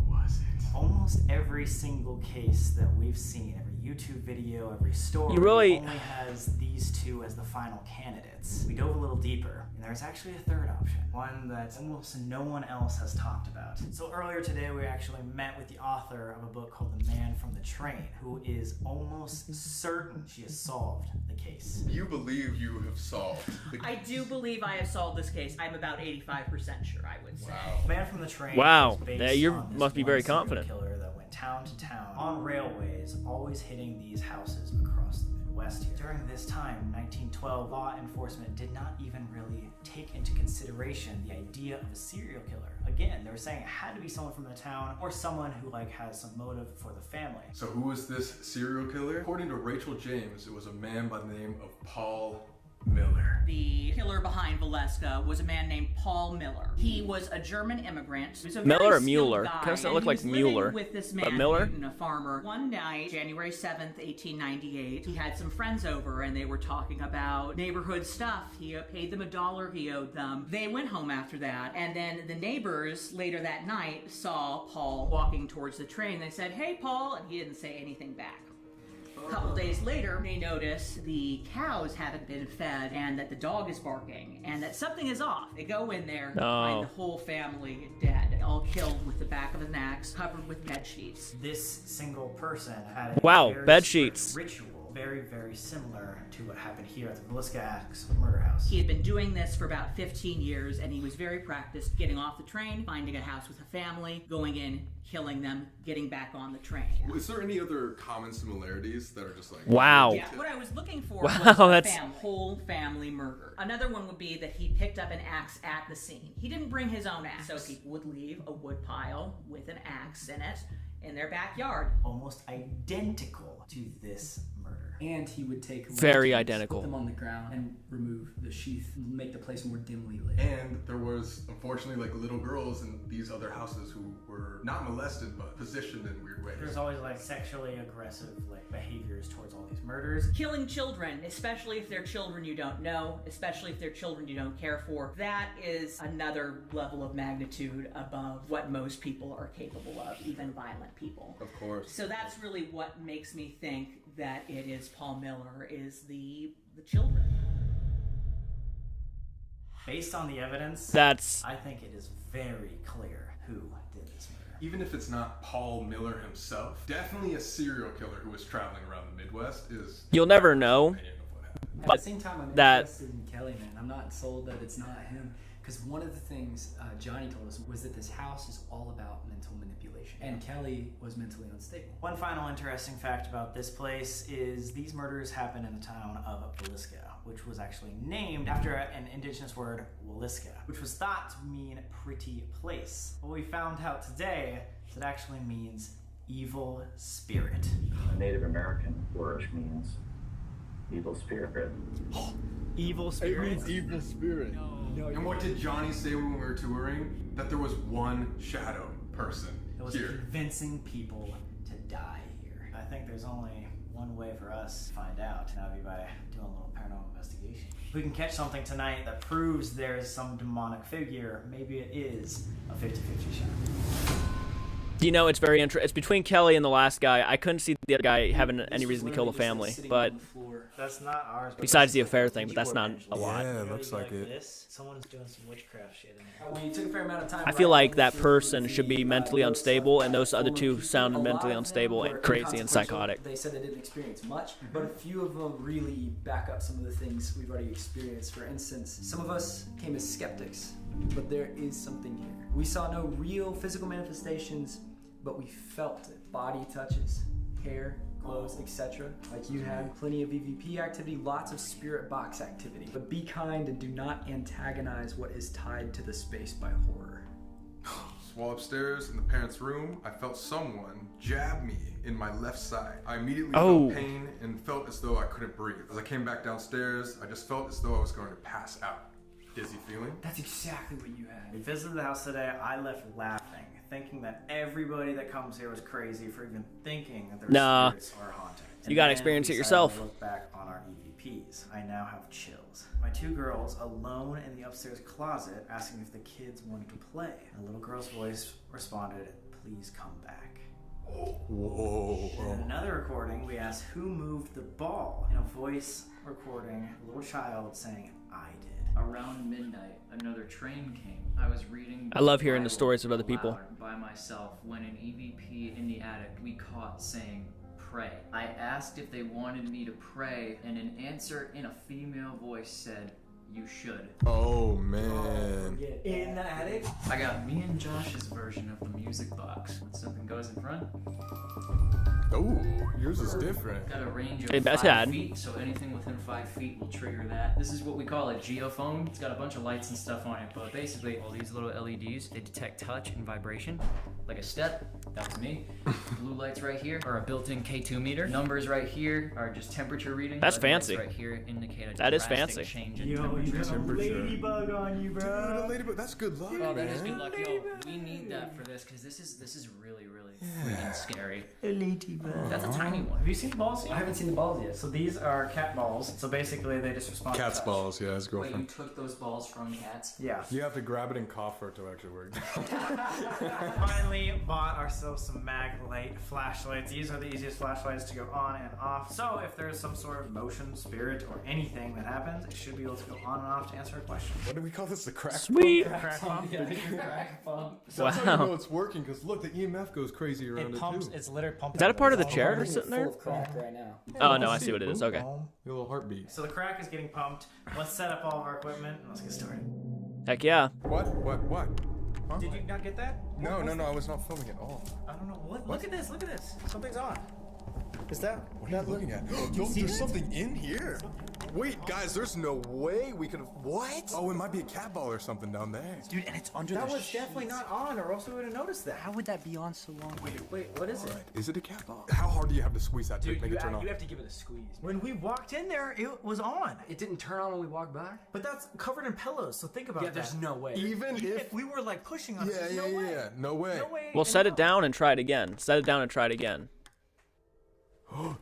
Was it? Almost every single case that we've seen, every YouTube video, every story, You really- only has these 2 as the final candidates. We dove a little deeper, and there's actually a third option, one that almost no one else has talked about. So earlier today, we actually met with the author of a book called The Man from the Train, who is almost certain she has solved the case. You believe you have solved the I do believe I have solved this case. I'm about 85% sure, I would say. Man from the Train. Wow. is based Yeah, you on this must be one very serial confident. Killer that went town to town on railways, always hitting these houses across the Midwest here. During this time, 1912, law enforcement did not even really take into consideration the idea of a serial killer. Again, they were saying it had to be someone from the town or someone who like has some motive for the family. So who was this serial killer? According to Rachel James, it was a man by the name of Paul Miller. The killer behind Villisca was a man named Paul Miller. He was a German immigrant. He was a Miller very or Mueller? skilled guy, Doesn't and look he like was living Mueller, with this but man, Miller? Newton, a farmer. One night, January 7th, 1898, he had some friends over and they were talking about neighborhood stuff. He paid them $1 he owed them. They went home after that, and then the neighbors later that night saw Paul walking towards the train. They said, "Hey, Paul," and he didn't say anything back. A couple days later, they notice the cows haven't been fed and that the dog is barking and that something is off. They go in there, find the whole family dead, all killed with the back of an axe, covered with bed sheets. This single person had a Wow, very bed strict sheets. ritual, very, very similar to what happened here at the Villisca Axe murder house. He had been doing this for about 15 years and he was very practiced getting off the train, finding a house with a family, going in, killing them, getting back on the train. Is there any other common similarities that are just like... Wow. Yeah, what I was looking for Wow, was a that's... whole family murder. Another one would be that he picked up an axe at the scene. He didn't bring his own axe, so people would leave a wood pile with an axe in it in their backyard. Almost identical to this murder. And he would take very lanterns, identical. Put them on the ground and remove the sheath, and make the place more dimly lit. And there was, unfortunately, like little girls in these other houses who were not molested, but positioned in weird ways. There's always like sexually aggressive like behaviors towards all these murders. Killing children, especially if they're children you don't know, especially if they're children you don't care for, that is another level of magnitude above what most people are capable of, even violent people. Of course. So that's really what makes me think that it is Paul Miller, is the children. Based on the evidence, I think it is very clear who did this murder. Even if it's not Paul Miller himself, definitely a serial killer who was traveling around the Midwest is... You'll never know. At the same time, I'm interested in Kelly, man. I'm not sold that it's not him. Because one of the things Johnny told us was that this house is all about mental manipulation. And Kelly was mentally unstable. One final interesting fact about this place is these murders happened in the town of Villisca, which was actually named after an indigenous word, Villisca, which was thought to mean pretty place. What we found out today is it actually means evil spirit. A Native American word means evil spirit. Evil spirit? It means evil spirit. No, and what did Johnny say when we were touring? That there was one shadow person It was here. convincing people to die here. I think there's only one way for us to find out, and that would be by doing a little paranormal investigation. If we can catch something tonight that proves there is some demonic figure, maybe it is a 50-50 shot. You know, it's very interesting. It's between Kelly and the last guy. I couldn't see the other guy having any reason to kill the family, but That's not ours. besides the affair thing, but that's not a lot. Yeah, it looks like it. This, someone's doing some witchcraft shit in there. We took a fair amount of time. I feel like that person should be mentally unstable, and those other two sounded mentally unstable and crazy and psychotic. They said they didn't experience much, but a few of them really back up some of the things we've already experienced. For instance, some of us came as skeptics, but there is something here. We saw no real physical manifestations, but we felt it. Body touches, hair, clothes, etc. Like you had plenty of EVP activity, lots of spirit box activity. But be kind and do not antagonize what is tied to the space by horror. While upstairs in the parents' room, I felt someone jab me in my left side. I immediately felt pain and felt as though I couldn't breathe. As I came back downstairs, I just felt as though I was going to pass out. Dizzy feeling. That's exactly what you had. We visited the house today. I left laughing, thinking that everybody that comes here was crazy for even thinking that their spirits are haunted. You gotta experience it yourself. Look back on our EVPs. I now have chills. My two girls alone in the upstairs closet asking if the kids wanted to play. A little girl's voice responded, "Please come back." Whoa. In another recording, we asked who moved the ball. In a voice recording, a little child saying, "I did." Around midnight, another train came. I was reading. I love hearing the stories of other people. By myself, when an EVP in the attic we caught saying, "Pray." I asked if they wanted me to pray, and an answer in a female voice said, "You should." Oh man. In the attic? I got me and Josh's version of the music box. When something goes in front. Oh, yours is different. Got a range of Hey, that's 5 had. feet, so anything within 5 feet will trigger that. This is what we call a geophone. It's got a bunch of lights and stuff on it, but basically all these little LEDs, they detect touch and vibration. Like a step, that was me. Blue lights right here are a built-in K2 meter. Numbers right here are just temperature reading. That's Red lights fancy. Right here indicate a That is drastic fancy. change in Yo, you temperature. got a ladybug on you, bro. Dude, a ladybug. That's good luck. Oh, that is man. good luck. Yo, we need that for this because this is really, really freaking scary. Ladybug. That's a tiny one. Have you seen the balls? I haven't seen the balls yet. So these are cat balls. So basically they just respond Cat's to touch. balls, yeah, his Wait, you girlfriend. took those balls from cats? Yeah. You have to grab it and cough for it to actually work. Finally bought ourselves some mag light flashlights. These are the easiest flashlights to go on and off. So if there's some sort of motion, spirit, or anything that happens, it should be able to go on and off to answer a question. What do we call this? The crack Sweet. pump? Crack pump. Yeah, crack pump. So that's how you know it's working, because look, the EMF goes crazy around it, pumps. too. It's literally pumping. Is that a part of the chair that's sitting there? Full of crack right now. Oh no, I see what it is. Okay. Your little heartbeat. So the crack is getting pumped. Let's set up all of our equipment and let's get started. Heck yeah. What? Huh? Did you not get that? No, I was not filming at all. I don't know. Look at this. Look at this. Something's on. Is that? What are you looking at? No, there's something in here. Wait, guys, there's no way we could have. What? Oh, it might be a cat ball or something down there. Dude, and it's under That the was sheets. definitely not on, or else we would have noticed that. How would that be on so long? Wait, what is it? Is it a cat ball? How hard do you have to squeeze that to Dude, make it turn on? you have to give it a squeeze. When we walked in there, it was on. It didn't turn on when we walked by? But that's covered in pillows, so think about Yeah, that. there's no way. Even if we were like pushing on it, Yeah, there's yeah, no way. yeah. No way. No way. Well, set it down and try it again. Set it down and try it again.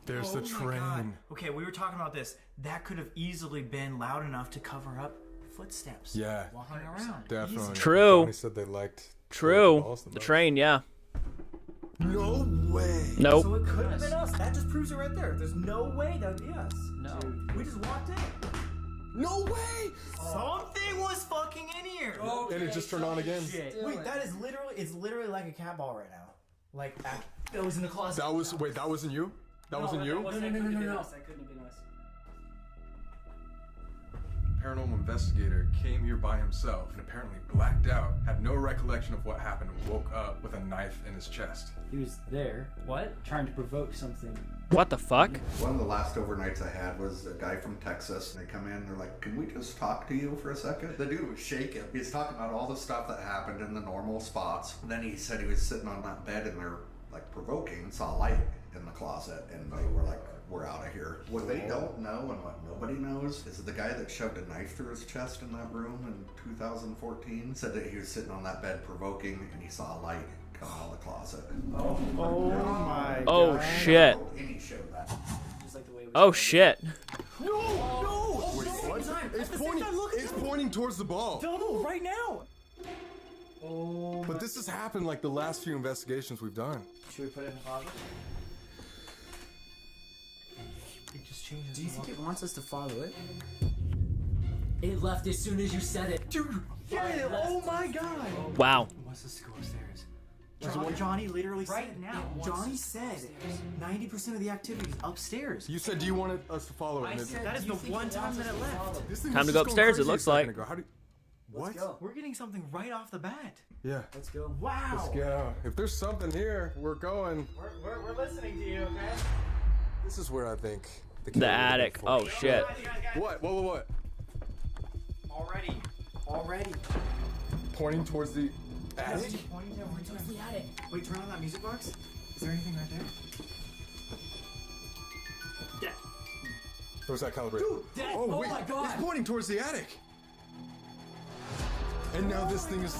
There's the my train. God. Okay, we were talking about this. That could have easily been loud enough to cover up footsteps. Yeah. Walking around. Definitely. True. Johnny said they liked True. balls the The most. train, yeah. No way. Nope. So it could have been us. That just proves it right there. There's no way that would be us. No. We just walked in. No way. Something was fucking in here. And it just turned on again. Wait, that is literally, it's literally like a cat ball right now. Like, that was in the closet. That was, wait, that wasn't you? That wasn't you? No. That couldn't have been us. Paranormal investigator came here by himself and apparently blacked out, had no recollection of what happened, and woke up with a knife in his chest. He was there. What? Trying to provoke something. What the fuck? One of the last overnights I had was a guy from Texas. They come in, they're like, can we just talk to you for a second? The dude was shaking. He's talking about all the stuff that happened in the normal spots. And then he said he was sitting on that bed and they're like provoking, saw a light in the closet, and they were like, we're out of here. What they don't know and what nobody knows is the guy that shoved a knife through his chest in that room in 2014 said that he was sitting on that bed provoking and he saw a light come out of the closet. Oh my Oh God. shit. And he showed that. Just like the way we Oh shit. No! Wait, what? It's pointing. It's pointing towards the ball. Double right now. Oh. But this has happened like the last few investigations we've done. Should we put it in the closet? It just changes. Do you think it wants us to follow it? It left as soon as you said it. Dude, yeah, oh my God. Wow. Wants us to go upstairs. Johnny literally said now. Johnny said 90% of the activity is upstairs. You said, do you want us to follow it? I said, That is do you the think one it time wants that us it left. follow This thing Time was to just go going upstairs, it crazy a looks second like. ago. How do you... What? Let's go. We're getting something right off the bat. Yeah. Let's go. Wow. Let's go. If there's something here, we're going. We're listening to you, okay? This is where I think The attic. Oh shit. What? What? Already. Pointing towards the attic? Pointing towards the attic. Wait, turn on that music box. Is there anything right there? Or was that calibrated? Dude, oh oh wait, my God. it's pointing towards the attic. And now this thing is.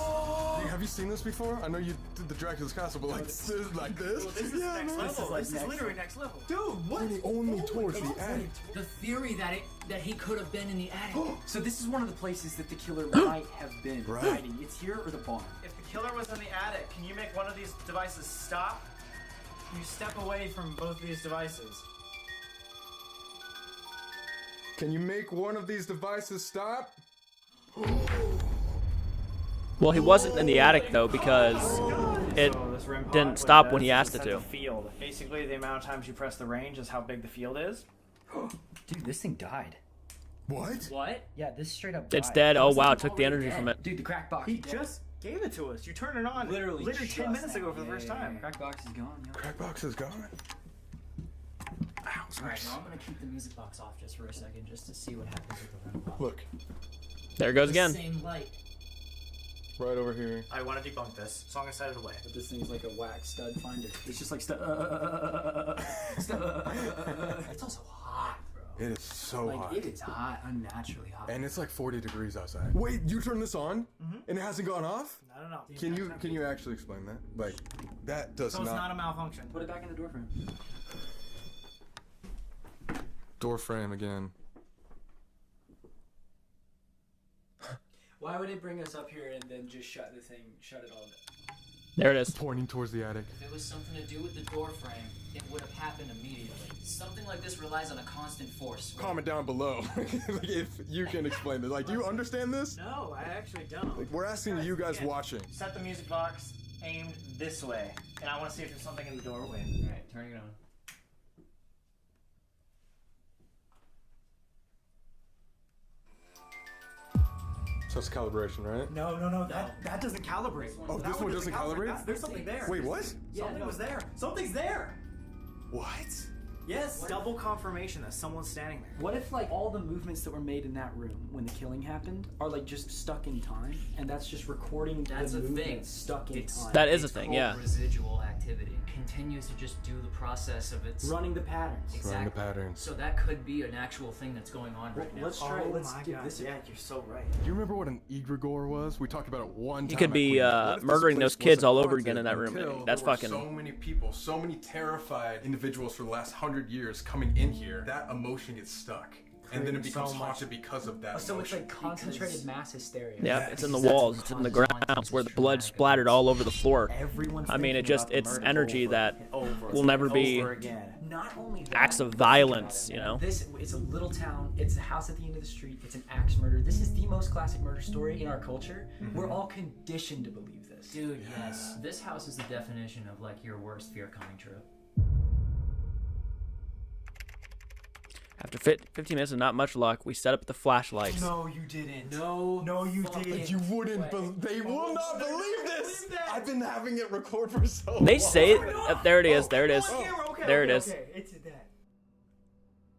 Have you seen this before? I know you did the Dracula's Castle, but like this. Well, this is next level. This is literally next level. Dude, what? Pointing only towards the attic. The theory that he could have been in the attic. So this is one of the places that the killer might have been hiding. It's here or the barn. If the killer was in the attic, can you make one of these devices stop? Can you step away from both these devices? Can you make one of these devices stop? Well, he wasn't in the attic though because it So this REM pod, didn't what stop does when he is asked it set to. the field. Basically, the amount of times you press the range is how big the field is. Dude, this thing died. What? What? Yeah, this straight up It's died. dead. Oh wow, it Something's took the already energy dead. from it. Dude, the crack box. He is dead. just gave it to us. You turned it on Literally 10 just minutes ago now. for the first time. Crack box is gone. Yeah. Crack box is gone. Ow, Alright, now I'm gonna keep the music box off just for a second, just to see what happens with the REM pod. Look, There it goes again. Same light. right over here. I want to debunk this, so I'm gonna set it away. But this thing's like a wax stud finder. It's just like stud. It's also hot, bro. It is so like, hot. It is hot, unnaturally hot. And it's like 40 degrees outside. Wait, you turned this on? And it hasn't gone off? I don't know. Can you actually explain that? Like, that does So it's not a malfunction. Put it back in the door frame. Door frame again. Why would it bring us up here and then just shut it all down? There it is. Pointing towards the attic. If it was something to do with the door frame, it would have happened immediately. Something like this relies on a constant force. Comment down below like, if you can explain it. Like, do you understand this? No, I actually don't. Like, we're asking you guys watching. Set the music box aimed this way, and I want to see if there's something in the doorway. All right, turning it on. So it's calibration, right? No, that doesn't calibrate. Oh, this one doesn't calibrate? There's something there. Wait, what? Something was there. Something's there. What? Yes, double confirmation that someone's standing there. What if like all the movements that were made in that room when the killing happened are like just stuck in time, and that's just recording That's the a thing. movements stuck in time? That is a thing, yeah. Residual activity continues to just do the process of its running the patterns. Exactly. Running the patterns. So that could be an actual thing that's going on right now. Let's try. Let's my give God. this. Yeah, you're so right. Do you remember what an egregore was? We talked about it one time. He could at be Queen. What if this murdering place those kids wasn't all over haunted again in that room. until That's there were fucking. so many people, so many terrified individuals for the last 100 years coming in here. That emotion gets stuck. And then it becomes haunted because of that So it's emotion. like concentrated mass hysteria. Yeah, it's in the walls, it's in the ground, it's where the blood splattered all over the floor. Everyone's I mean, it thinking just, about the it's murder energy over that and over will never and be over again. Not only that, acts of violence, you know? It's a little town. It's a house at the end of the street. It's an axe murder. This is the most classic murder story in our culture. We're all conditioned to believe this. Dude, yes. This house is the definition of like your worst fear coming true. After 15 minutes of not much luck, we set up the flashlights. No, you didn't. No, you didn't. You wouldn't they will not believe this! I've been having it record for so long. They say it. There it is. There it is. There it is. Okay, it's dead.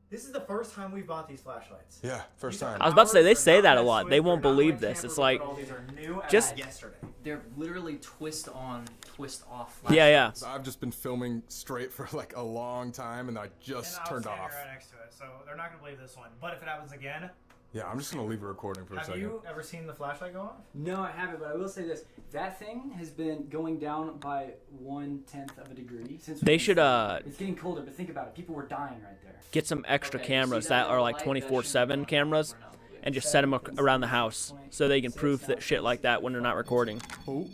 This is the first time we bought these flashlights. Yeah, first time. I was about to say, they say that a lot. They won't believe this. It's like, These are new as just yesterday. They're literally twist on, twist off. yeah. So I've just been filming straight for like a long time, and I just turned off. Right next to it, so they're not gonna believe this one. But if it happens again, Yeah, I'm just gonna leave it recording for a have second. you ever seen the flashlight go off? No, I haven't, but I will say this. That thing has been going down by 1/10 of a degree since They should, it's getting colder, but think about it. People were dying right there. get some extra cameras that are like 24/7 cameras and just set them around the house so they can prove that shit like that when they're not recording. Oh.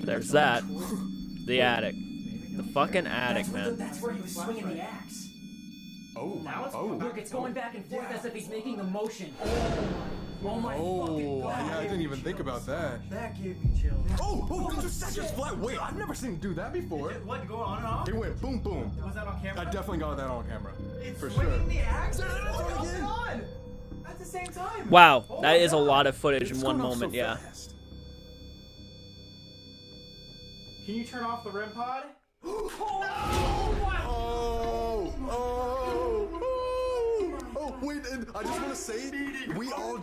There's that. The attic. The fucking attic, man. That's where he was swinging the axe. Oh. Now it's Look, it's going back and forth as if he's making the motion. Oh my fucking God. Yeah, I didn't even think about that. That gave me chills. Oh, that's just flat. Wait, I've never seen him do that before. What, go on and off? It went boom, boom. Was that on camera? I definitely got that on camera. It's for swinging sure. the axe? Oh my God. At the same time. Wow, Oh that my is a God. lot of footage in It's one going off so moment, yeah. fast. Can you turn off the REM pod? Oh, wait, and I just want to say, we all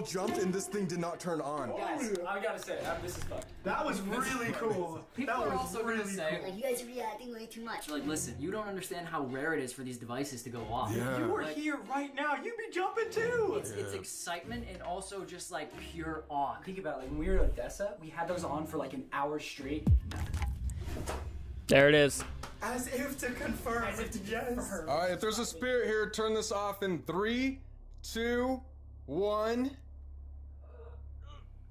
jumped, and this thing did not turn on. Guys, I gotta say, this is fucked. That was really cool. People that are was also really gonna say, cool. You guys are reacting way too much. like, listen, you don't understand how rare it is for these devices to go off. Yeah. You were Like, here right now. You'd be jumping too. It's excitement and also just like pure awe. Think about it, like when we were at Odessa, we had those on for like an hour straight. There it is. As if to confirm. As if to yes. All right, if there's a spirit here, turn this off in 3, 2, 1.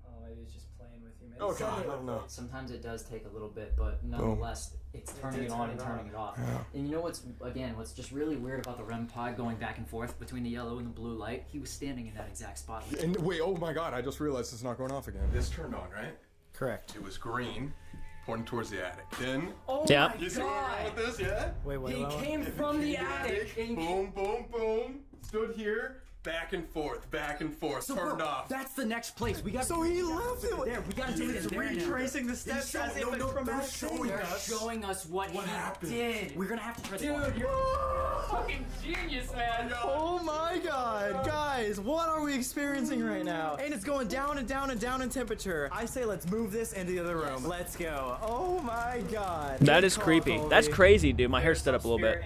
Oh, maybe it's just playing with you. Maybe Oh God, I don't know. Sometimes it does take a little bit, but nonetheless, it's turning it on and turning it off. And you know what's just really weird about the REM pod going back and forth between the yellow and the blue light? He was standing in that exact spot. And wait, oh my God, I just realized it's not going off again. This turned on, right? Correct. It was green, pointing towards the attic. Then, Yeah. you see where we're going with this, yeah? Wait. He came from the attic. Boom, boom, boom. Stood here, back and forth, turned off. That's the next place. We got. So he left it there. We gotta do it He's there now. retracing the steps as if it's from they're showing They're us. showing us what he happened. did. We're gonna have to try the Dude, you're fucking genius, man. Oh my God, guys. Guys, what are we experiencing right now? And it's going down and down and down in temperature. I say let's move this into the other room. Let's go. Oh my god. That is creepy. That's crazy, dude. My hair stood up a little bit.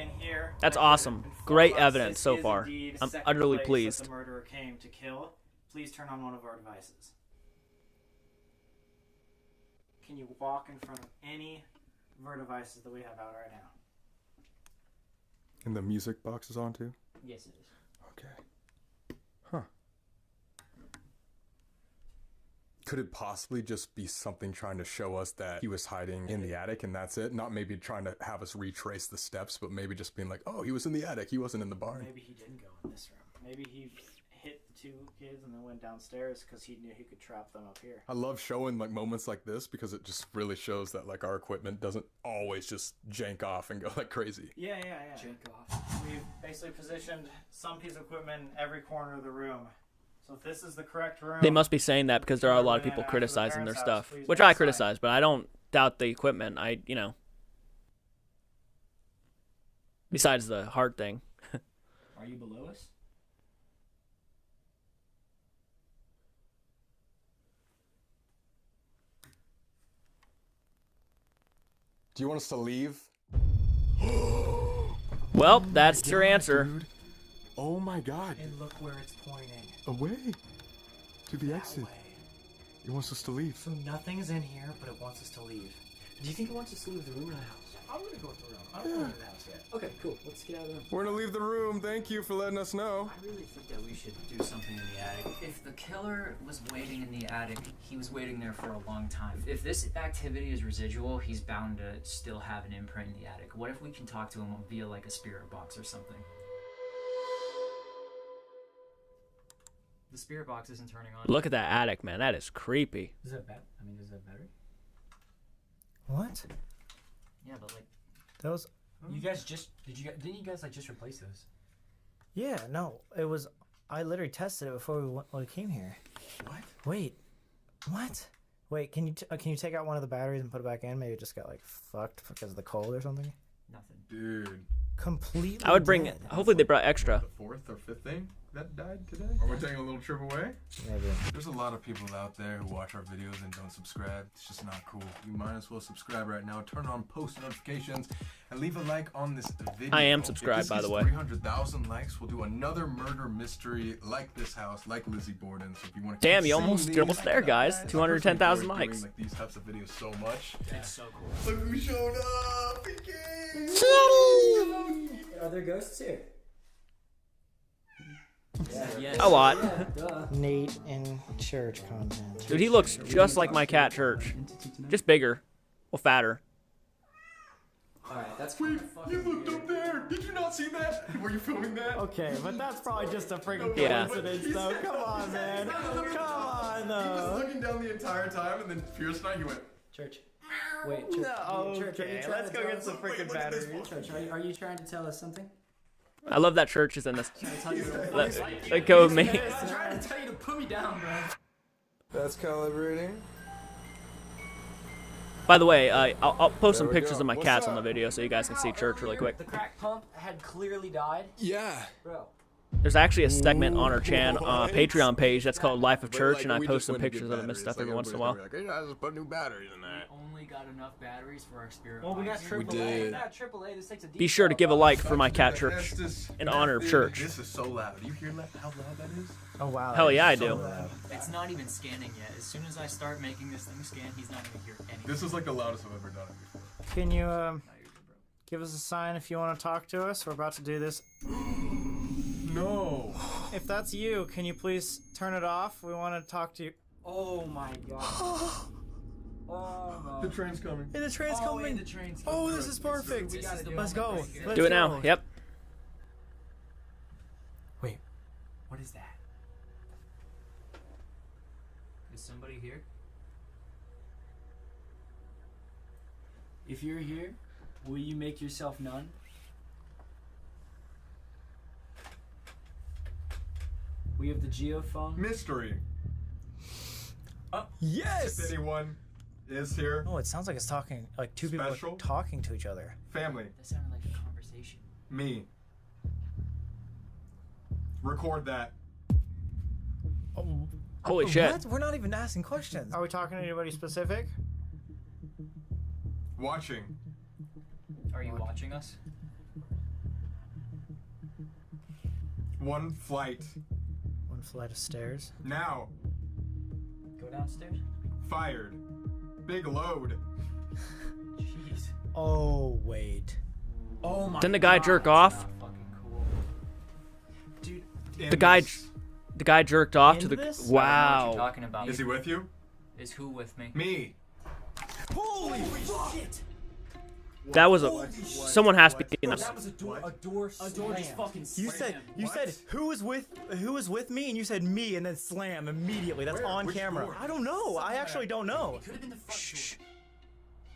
That's awesome. Great evidence so far. I'm utterly pleased. The murderer came to kill. Please turn on one of our devices. Can you walk in front of any of our devices that we have out right now? And the music box is on too? Yes, it is. Okay. Huh. Could it possibly just be something trying to show us that he was hiding in the attic and that's it? Not maybe trying to have us retrace the steps, but maybe just being like, oh, he was in the attic, he wasn't in the barn. Maybe he didn't go in this room. Maybe he hit the two kids and then went downstairs because he knew he could trap them up here. I love showing like moments like this because it just really shows that like our equipment doesn't always just jank off and go like crazy. Yeah. Jank off. We've basically positioned some piece of equipment in every corner of the room. So if this is the correct room... They must be saying that because there are a lot of people criticizing their stuff, which I criticize, but I don't doubt the equipment. You know. Besides the heart thing. Are you below us? Do you want us to leave? Well, that's your answer. Dude. Oh my god. And look where it's pointing. Away. To the exit. Way. It wants us to leave. So nothing's in here, but it wants us to leave. Do you think it wants us to leave the room or the house? I'm gonna go with the room. I don't want to go to the house yet. Okay, cool. Let's get out of the room. We're gonna leave the room. Thank you for letting us know. I really think that we should do something in the attic. If the killer was waiting in the attic, he was waiting there for a long time. If this activity is residual, he's bound to still have an imprint in the attic. What if we can talk to him via like a spirit box or something? The spirit box isn't turning on. Look at that attic, man. That is creepy. Is that is that battery? What? Yeah, but like that was. You guys just didn't you guys like just replace those? Yeah, no, it was. I literally tested it before we came here. What? Wait, what? Wait, can you take out one of the batteries and put it back in? Maybe it just got like fucked because of the cold or something. Nothing. Dude. Completely. I would bring dead. it. Hopefully they brought extra. The fourth or fifth thing that died today? Are we taking a little trip away? Maybe. There's a lot of people out there who watch our videos and don't subscribe. It's just not cool. You might as well subscribe right now. Turn on post notifications and leave a like on this video. I am subscribed, by the way. 300,000 likes. We'll do another murder mystery like this house, like Lizzie Borden. So if you want to Damn, you're almost there, guys. 210,000 likes. Like these types of videos so much. It's so cool. Look who showed up! Are there ghosts here? Yeah. A lot. Nate in church content. Dude, he looks just like my cat Church. Just bigger. Well, fatter. Alright, that's Wait, you looked up there! Did you not see that? Were you filming that? Okay, but that's probably just a freaking Yeah. coincidence, though. Come on, man. Come on, He was though. looking down the entire time, and then Fierce Night, he went. Church. Wait, Church. No, Church, are you okay, trying let's to go tell get us- some freaking batteries. Church, are you trying to tell us something? I love that Church is in this. Trying to tell you Let go of me. I'm trying to tell you to put me down, bro. That's calibrating. By the way, I'll post some There we pictures go. of my What's cats up? on the video so you guys can see Church really quick. The crack pump had clearly died. Yeah. Bro. There's actually a segment on our Patreon page that's called Life of But, Church, like, and I we post just some went to get pictures of them and batteries. stuff Like, every once in a while. everybody's gonna be like, hey, I just put new batteries in that. Only got enough batteries for our spirit. Well, we got box. AAA. did. We got AAA. This takes a Be sure to give a like for my cat Church Estes in honor of method. Church. This is so loud. Do you hear how loud that is? Oh, wow. Hell yeah, I so do. loud. It's not even scanning yet. As soon as I start making this thing scan, he's not gonna hear anything. This is like the loudest I've ever done it before. Can you give us a sign if you want to talk to us? We're about to do this. No. If that's you, can you please turn it off? We want to talk to you. Oh my god. Oh no. The train's coming. Hey, the train's Oh, coming. the train's Oh, coming. this is perfect. We gotta do Let's it. go. Let's Do it now. go. Yep. Wait. What is that? Is somebody here? If you're here, will you make yourself known? We have the geophone. Mystery. Yes. If anyone is here, Oh, it sounds like it's talking. Like two people Special? are talking to each other. family, That sounded like a conversation. me. Record that. Holy shit. What? We're not even asking questions. Are we talking to anybody specific? Watching. Are you watching us? One flight. One flight of stairs. Now. Go downstairs. Fired. Big load. Jeez. Oh, wait. Oh my. Didn't the guy jerk off? Dude, The guy jerked off to the. What you're Wow. talking about? Is he with you? Is who with me? Me. Holy shit! That was a. Someone has to be in this. That was a door just fucking You said who was with me, and you said me, and then slam immediately. That's on Which camera. door? I don't know. I actually don't know. It could have been the front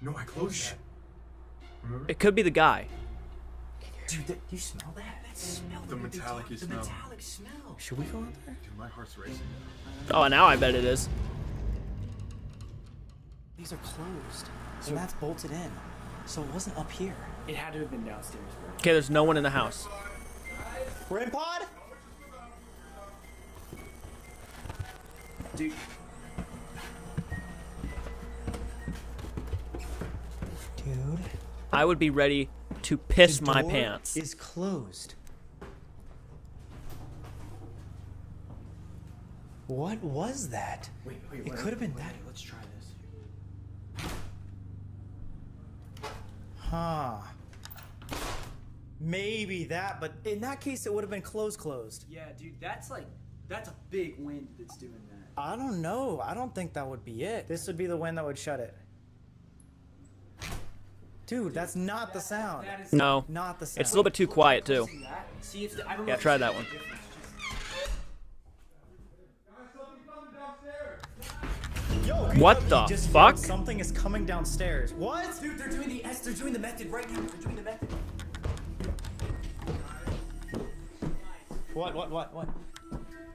door. No, I closed that. Remember? It could be the guy. Dude, you smell that? That smell. The metallic The smell. metallic smell. Should we go in there? Dude, my heart's racing. Oh, now I bet it is. These are closed, and that's bolted in. So it wasn't up here. It had to have been downstairs, bro. Okay, there's no one in the house. We're in pod? Dude. Dude. I would be ready to piss The my door pants. is closed. What was that? Wait, It could have been that. Let's try this. Huh. Maybe that, but in that case, it would have been closed. Yeah, dude, that's a big wind that's doing that. I don't know. I don't think that would be it. This would be the wind that would shut it. Dude, that's not the sound. No. Not the sound. It's a little bit too quiet too. See if I don't know Yeah, if try it's that one. Yo, What the just fuck? yelled, something is coming downstairs. What? Dude, they're doing the S. They're doing the method right now. They're doing the method. What?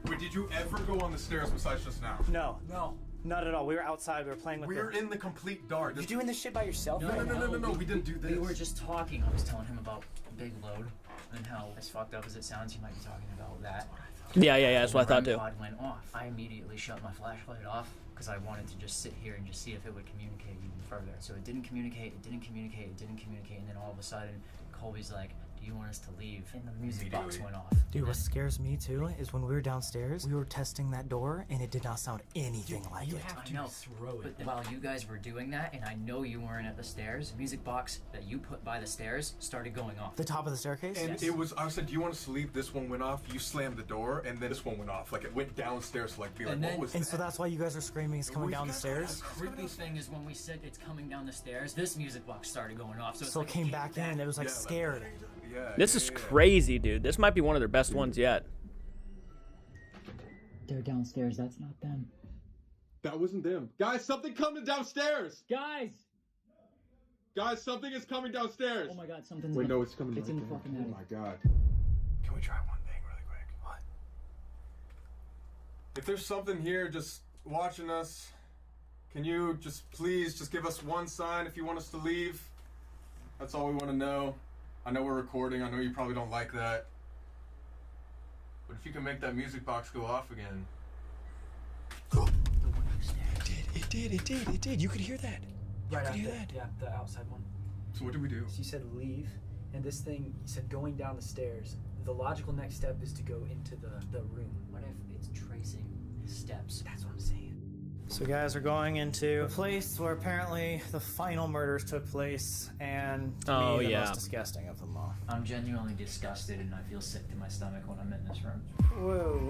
Wait, did you ever go on the stairs besides just now? No. No. Not at all. We were outside. We were playing with We're in the complete dark. You doing this shit by yourself? No, we didn't do this. We were just talking. I was telling him about Big Load and how, as fucked up as it sounds, he might be talking about that. Yeah, that's what I thought too. When the REM pod went off, I immediately shut my flashlight off because I wanted to just sit here and just see if it would communicate even further. So it didn't communicate, and then all of a sudden, Colby's like, do you want us to leave? And the music box went off. Dude, what scares me too is when we were downstairs, we were testing that door, and it did not sound anything like it. I know, but while you guys were doing that, and I know you weren't at the stairs, the music box that you put by the stairs started going off. The top of the staircase? And it was, I said, do you want us to leave? This one went off. You slammed the door, and then this one went off. Like, it went downstairs to, like, be like, what was that? And so that's why you guys are screaming it's coming down the stairs? The creepy thing is when we said it's coming down the stairs, this music box started going off. So, So it came back in, and it was like scared. This is crazy, dude. This might be one of their best ones yet. They're downstairs. That's not them. That wasn't them. Guys, something coming downstairs! Guys, something is coming downstairs! oh my God, something's. Wait, no, it's coming. It's in the fucking Oh attic. my God. Can we try one thing really quick? What? If there's something here just watching us, can you just please just give us one sign if you want us to leave? That's all we want to know. I know we're recording. I know you probably don't like that. But if you can make that music box go off again. It did. You could hear that. Right could out hear there. that. Yeah, the outside one. So what do we do? So you said leave, and this thing said going down the stairs. The logical next step is to go into the room. What if it's tracing steps? That's what I'm saying. So guys are going into a place where apparently the final murders took place, and to Oh, me, the yeah. most disgusting of them all. I'm genuinely disgusted, and I feel sick to my stomach when I'm in this room. Whoa.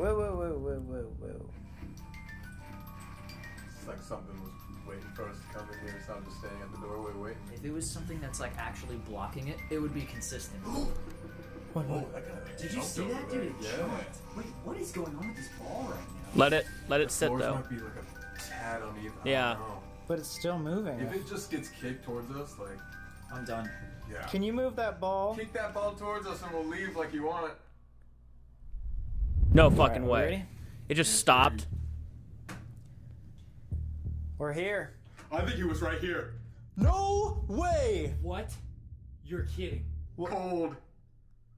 It's like something was waiting for us to come in here, so I'm just standing at the doorway waiting. If it was something that's like actually blocking it, it would be consistent. What? Did you see that, dude? Wait, what is going on with this ball right now? Let it sit Floors though. might be like a tad uneven. Yeah. I don't know. But it's still moving. If it just gets kicked towards us, like, I'm done. yeah. Can you move that ball? Kick that ball towards us and we'll leave like you want. No fucking Alright, way. ready? It just stopped. We're here. I think he was right here. No way! What? You're kidding. Cold.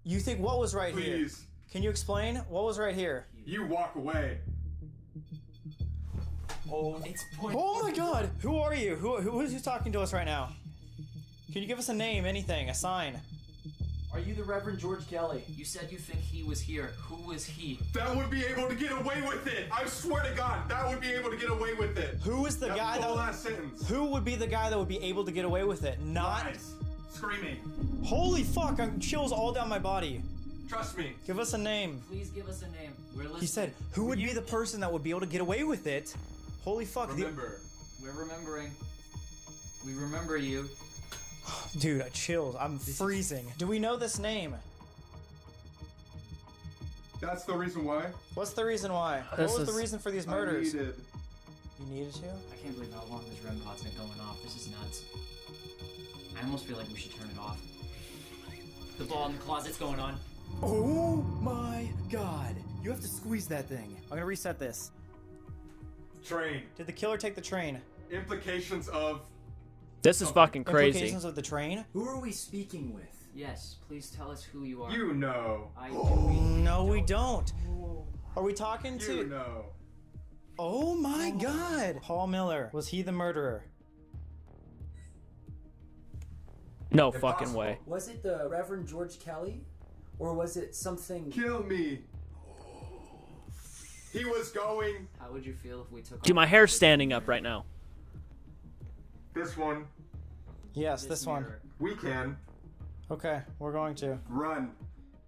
You think what was right here? Please. Can you explain? What was right here? You walk away. Oh my God! Who are you? Who is talking to us right now? Can you give us a name, anything, a sign? Are you the Reverend George Kelly? You said you think he was here. Who was he? That would be able to get away with it. I swear to God, that would be able to get away with it. Who is the guy that? Last sentence. Who would be the guy that would be able to get away with it? Not. Lies. Screaming. Holy fuck! I'm chills all down my body. Trust me. Give us a name. Please give us a name. We're listening. He said, "Who would be the person that would be able to get away with it?" Holy fuck! Remember. We're remembering. We remember you. Dude, chills. I'm freezing. Do we know this name? That's the reason why. What's the reason why? What was the reason for these murders? You needed to? I can't believe how long this REM pod's been going off. This is nuts. I almost feel like we should turn it off. The ball in the closet's going on. Oh my God! You have to squeeze that thing. I'm gonna reset this. Train. Did the killer take the train? Implications of. This is fucking crazy. Implications of the train? Who are we speaking with? Yes, please tell us who you are. You know. No, we don't. Are we talking to? You know. Oh my God! Paul Miller. Was he the murderer? No fucking way. Was it the Reverend George Kelly? Or was it something... Kill me. He was going. How would you feel if we took Dude, my hair's standing up right now. This one. Yes, this one. We can. Okay, we're going to. Run.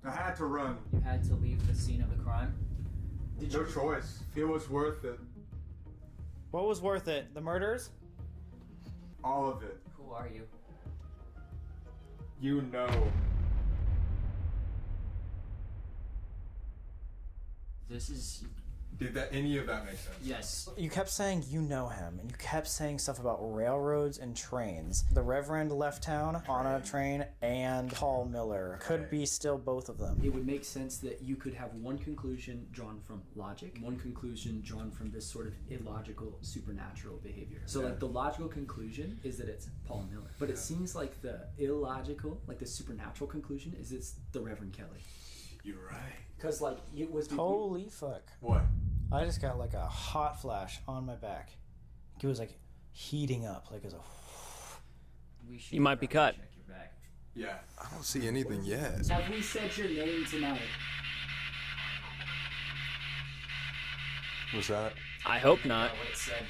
I had to run. You had to leave the scene of the crime? No choice. It was worth it. What was worth it? The murders? All of it. Who are you? You know. This is... Did that any of that make sense? Yes. You kept saying you know him, and you kept saying stuff about railroads and trains. The Reverend left town on a train, and Paul Miller. Could be still both of them. It would make sense that you could have one conclusion drawn from logic, one conclusion drawn from this sort of illogical supernatural behavior. So like the logical conclusion is that it's Paul Miller. But it seems like the illogical, like the supernatural conclusion is it's the Reverend Kelly. You're right. Because like it was... Holy fuck. What? I just got like a hot flash on my back. It was like heating up, like as a... You might be cut. Yeah. I don't see anything yet. Have we said your name tonight? What's that? I hope not. What it said.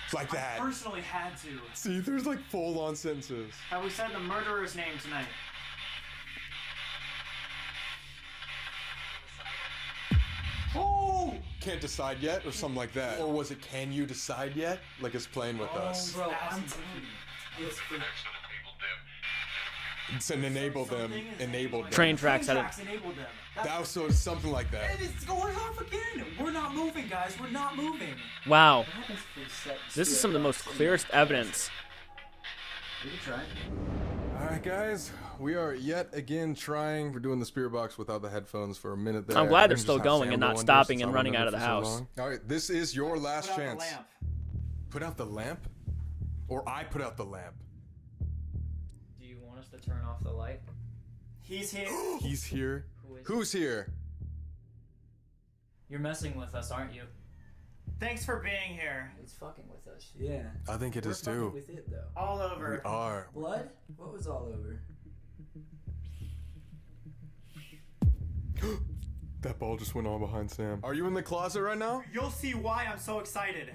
It's like that. Personally had to. See, there's like full-on sentences. Have we said the murderer's name tonight? Oh! Can't decide yet, or something like that. Or was it can you decide yet? Like it's playing with us. Bro, I'm telling you. It's an enable them, enabled them. Train tracks had it. enabled them. That was sort of something like that. And it's going off again. We're not moving, guys. We're not moving. Wow. This is some of the most clearest evidence. We can try. Alright guys, we are yet again trying. We're doing the spirit box without the headphones for a minute there. I'm glad they're Just still have going Sam and go not under stopping since and I running out remember of the for so house. long. Alright, this is your last Put out chance. the lamp. Put out the lamp? Or I put out the lamp? Do you want us to turn off the light? He's here. He's here? Who's here? You're messing with us, aren't you? Thanks for being here. It's fucking with us. Yeah. I think it We're is fucking too. with it though. All We over. are. Blood? What was all over? That ball just went on behind Sam. Are you in the closet right now? You'll see why I'm so excited.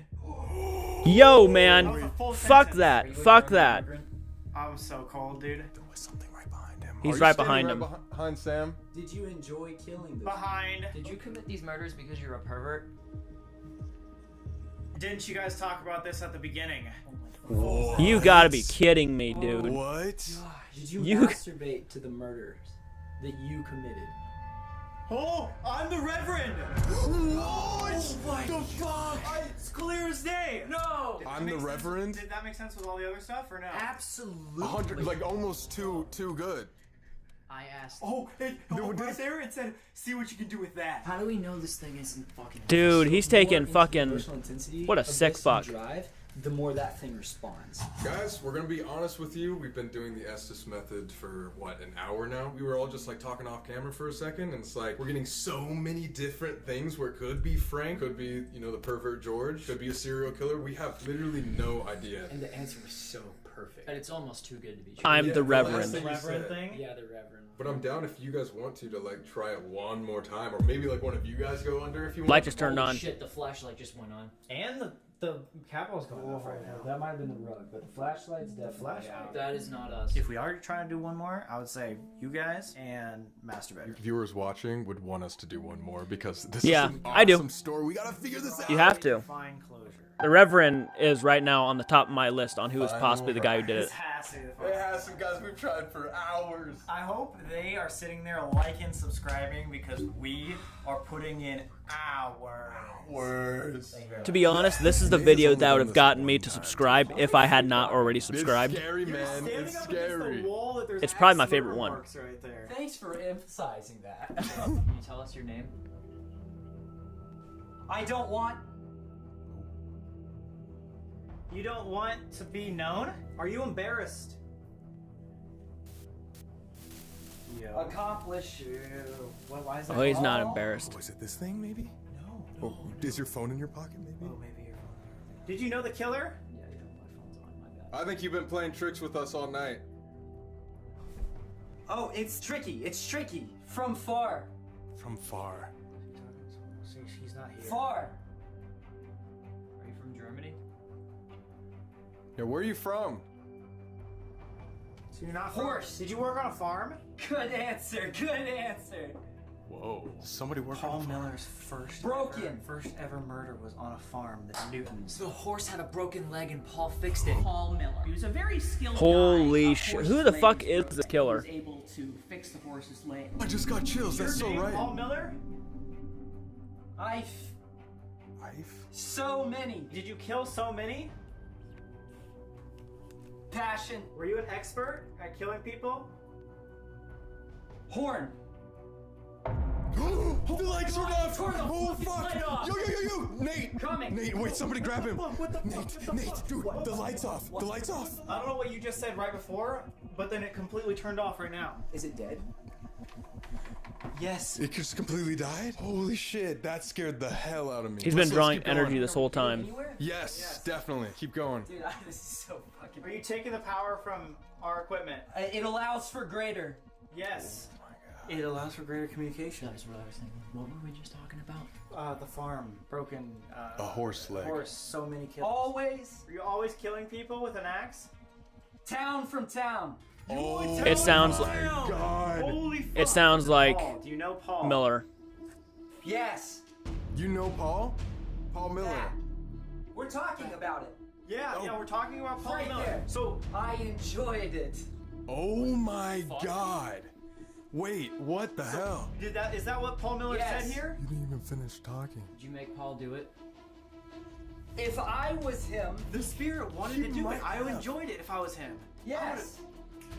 Yo, That was man. a full Fuck sentence. that. Fuck that. I'm so cold, dude. There was something right behind him. He's Are you right standing behind him. Behind Sam? Did you enjoy killing this? Behind. Did you commit these murders because you're a pervert? Didn't you guys talk about this at the beginning? What? You gotta be kidding me, dude. What? Did you You- masturbate to the murders that you committed? Oh, I'm the Reverend! What the fuck? It's clear as day! No! I'm the Reverend? Did that make sense with all the other stuff, or no? Absolutely. 100, like almost too good. I asked. Oh, hey, right there it said, see what you can do with that. How do we know this thing isn't fucking... Dude, he's taking More into the fucking... emotional intensity What a of sick this fuck. Drive the more that thing responds. Guys, we're gonna be honest with you. We've been doing the Estes method for what, an hour now? We were all just like talking off camera for a second, and it's like we're getting so many different things where it could be Frank, could be, you know, the pervert George, could be a serial killer. We have literally no idea. And the answer was so perfect. And it's almost too good to be true. I'm the Reverend. The Reverend thing? Yeah, the Reverend. But I'm down if you guys want to like try it one more time, or maybe like one of you guys go under if you want. Light just turned Holy on. Shit, the flashlight just went on. And the capital's going off right now. That might have been the rug, but the flashlight's definitely out. That is not us. If we are trying to do one more, I would say you guys and Masturbator. Viewers watching would want us to do one more because this Yeah, is an I do. awesome story. We gotta figure this out. You have to. Find closure. The Reverend is right now on the top of my list on who is possibly the guy who did it. It has to. It has some guys we've tried for hours. I hope they are sitting there liking, subscribing, because we are putting in hours. To be honest, this is the video that would have gotten me to subscribe if I had not already subscribed. It's scary, man. It's scary. It's probably my favorite one. Right there. Thanks for emphasizing that. Can you tell us your name? I don't want. You don't want to be known? Are you embarrassed? Accomplish. Why is that? Oh, he's not embarrassed. Was it this thing, maybe? No. Or is your phone in your pocket, maybe? Oh, maybe your phone. Did you know the killer? Yeah, my phone's on, my bad. I think you've been playing tricks with us all night. Oh, it's tricky. It's tricky. From far. From far. See, she's not here. Far. Are you from Germany? Yeah, where are you from? So you're not Horse. Did you work on a farm? Good answer. Good answer. Whoa. Somebody worked Paul on a farm. Miller's first ever murder was on a farm, the Newtons. The horse had a broken leg and Paul fixed it. Paul Miller. He was a very skilled Holy guy. shit. Who the fuck is this killer? He was able to fix the horse's leg. I just got chills. That's so right. Paul Miller? I've so many. Did you kill so many? Passion. Were you an expert at killing people? Horn. The lights are off! Turn the Oh fucking fuck! light off. Yo! Nate! Coming. Nate, wait, somebody grab him! What the Nate, dude, the lights off! The lights off! I don't know what you just said right before, but then it completely turned off right now. Is it dead? Yes. It just completely died? Holy shit, that scared the hell out of me. He's been drawing energy this whole time. Yes, definitely. Keep going. Dude, this is so fucking. Are you taking the power from our equipment? It allows for greater. Yes. It allows for greater communication. That was what I was thinking. What were we just talking about? The farm, broken. A horse leg. Horse, so many kills. Always. Are you always killing people with an axe? Town from town. Oh, It sounds like God. Holy fuck. it sounds like Paul. Do you know Paul? Miller. Yes. You know Paul? Paul Miller. That. We're talking about it. Yeah, we're talking about Paul Right Miller. there. So I enjoyed it. Oh my God. Wait, what the hell? is that what Paul Miller Yes. said here? You didn't even finish talking. Did you make Paul do it? If I was him, The spirit wanted to do it. I enjoyed it if I was him. yes.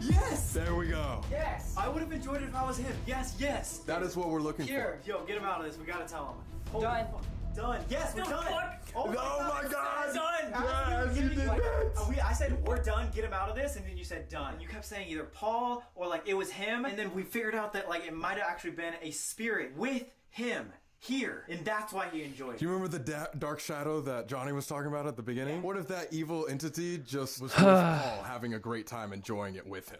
Yes. There we go. Yes. I would have enjoyed it if I was him. Yes. That is what we're looking Here. Yo, get him out of this. We gotta tell him. Holy Done. fuck. Done. Yes, we're done. Oh my God. Done. Yes, you did that. I said we're done. Get him out of this, and then you said done. You kept saying either Paul or like it was him, and then we figured out that like it might have actually been a spirit with him here, and that's why he enjoyed Do it. you remember the dark shadow that Johnny was talking about at the beginning? What if that evil entity just was with Paul having a great time enjoying it with him?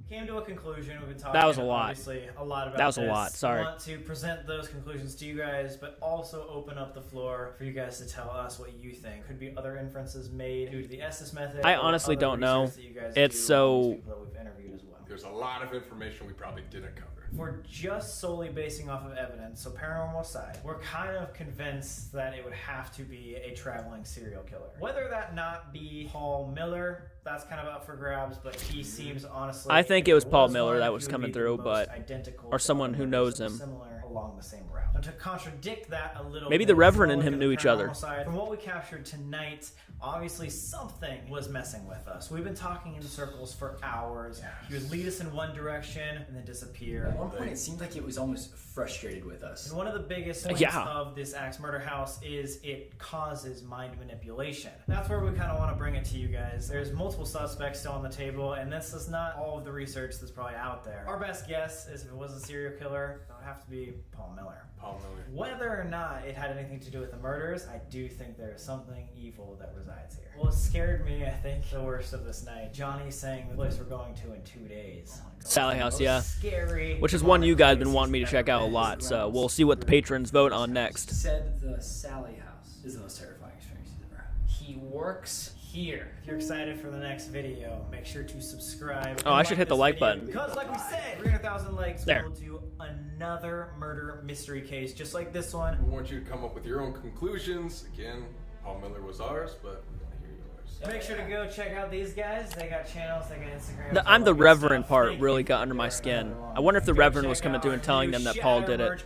Came to a conclusion. We've been talking. That was a lot. Obviously, a lot about That was a this. lot, sorry. I want to present those conclusions to you guys, but also open up the floor for you guys to tell us what you think. Could be other inferences made due to the Estes method. I or honestly other don't know. research that you guys It's do so- on these people that we've interviewed as well. There's a lot of information we probably didn't cover. We're just solely basing off of evidence, so paranormal aside, we're kind of convinced that it would have to be a traveling serial killer. Whether that not be Paul Miller, that's kind of up for grabs, but he seems honestly... I think if it was Paul one, Miller that he was would coming be the through, most but identical or to someone Paul who Miller, knows so him. similar. along the same route. And to contradict that a little Maybe bit, the Reverend and let's him look knew at each the other. paranormal side. From what we captured tonight, obviously something was messing with us. We've been talking in circles for hours. He would lead us in one direction and then disappear. At one point, it seemed like it was almost frustrated with us. And one of the biggest points of this axe murder house is it causes mind manipulation. That's where we kind of want to bring it to you guys. There's multiple suspects still on the table, and this is not all of the research that's probably out there. Our best guess is if it was a serial killer, it would have to be Paul Miller. Paul Miller. Whether or not it had anything to do with the murders, I do think there is something evil that resides here. Well, it scared me, I think, the worst of this night. Johnny saying the place we're going to in 2 days. Sally House, yeah. Scary. Which is one you guys been wanting me to check out a lot, so we'll see what the patrons vote on next. Said the Sally House is the most terrifying experience he's ever had. He works here. If you're excited for the next video, make sure to subscribe. Oh, I should hit the like button. Because like we said, 300,000 likes, There. we'll do another murder mystery case just like this one. We want you to come up with your own conclusions. Again, Paul Miller was ours, but we want to hear yours. Make sure to go check out these guys. They got channels, they got Instagram. I'm the Reverend part really got under my skin. I wonder if the Reverend was coming through and telling them that Paul did it.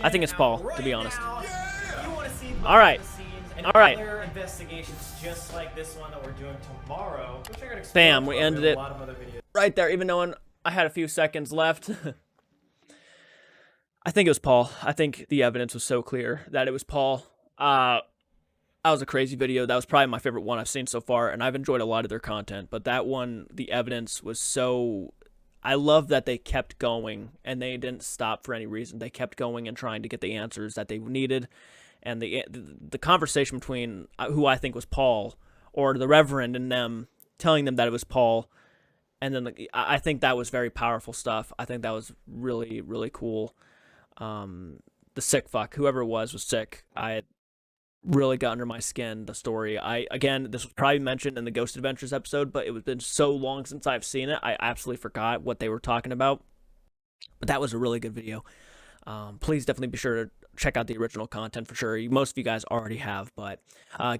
I think it's Paul, to be honest. All right. All right. Other investigations just like this one that we're doing tomorrow. Which I gotta Bam, we explore ended a it lot of other videos. right there, even knowing I had a few seconds left. I think it was Paul. I think the evidence was so clear that it was Paul. That was a crazy video. That was probably my favorite one I've seen so far, and I've enjoyed a lot of their content. But that one, the evidence was so... I love that they kept going, and they didn't stop for any reason. They kept going and trying to get the answers that they needed. And the conversation between who I think was Paul, or the Reverend and them, telling them that it was Paul, and then I think that was very powerful stuff. I think that was really, really cool. The sick fuck, whoever it was sick. I really got under my skin, the story. Again, this was probably mentioned in the Ghost Adventures episode, but it was been so long since I've seen it, I absolutely forgot what they were talking about. But that was a really good video. Please definitely be sure to check out the original content for sure. Most of you guys already have, but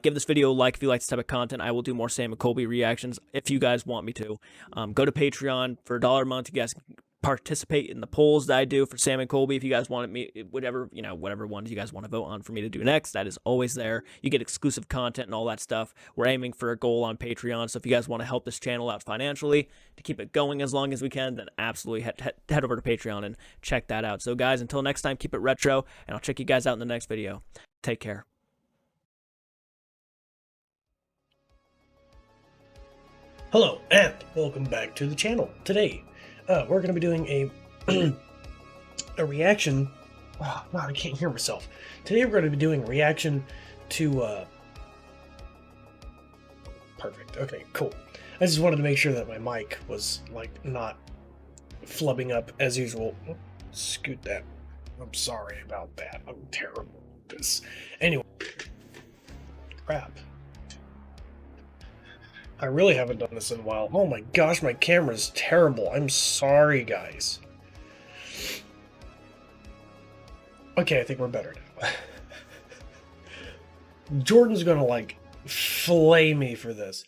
give this video a like if you like this type of content. I will do more Sam and Colby reactions if you guys want me to. Go to Patreon for $1 a month. You guys can participate in the polls that I do for Sam and Colby. If you guys want me, whatever ones you guys want to vote on for me to do next, that is always there. You get exclusive content and all that stuff. We're aiming for a goal on Patreon, so if you guys want to help this channel out financially to keep it going as long as we can, then absolutely head over to Patreon and check that out. So guys, until next time, keep it retro, and I'll check you guys out in the next video. Take care. Hello, and welcome back to the channel. Today, we're going to be doing a reaction. Oh, God, I can't hear myself. Today, we're going to be doing a reaction to. Perfect. Okay, cool. I just wanted to make sure that my mic was like not flubbing up as usual. Scoot that. I'm sorry about that. I'm terrible at this. Anyway, crap. I really haven't done this in a while. Oh my gosh, my camera's terrible. I'm sorry, guys. Okay, I think we're better now. Jordan's gonna, like, flay me for this.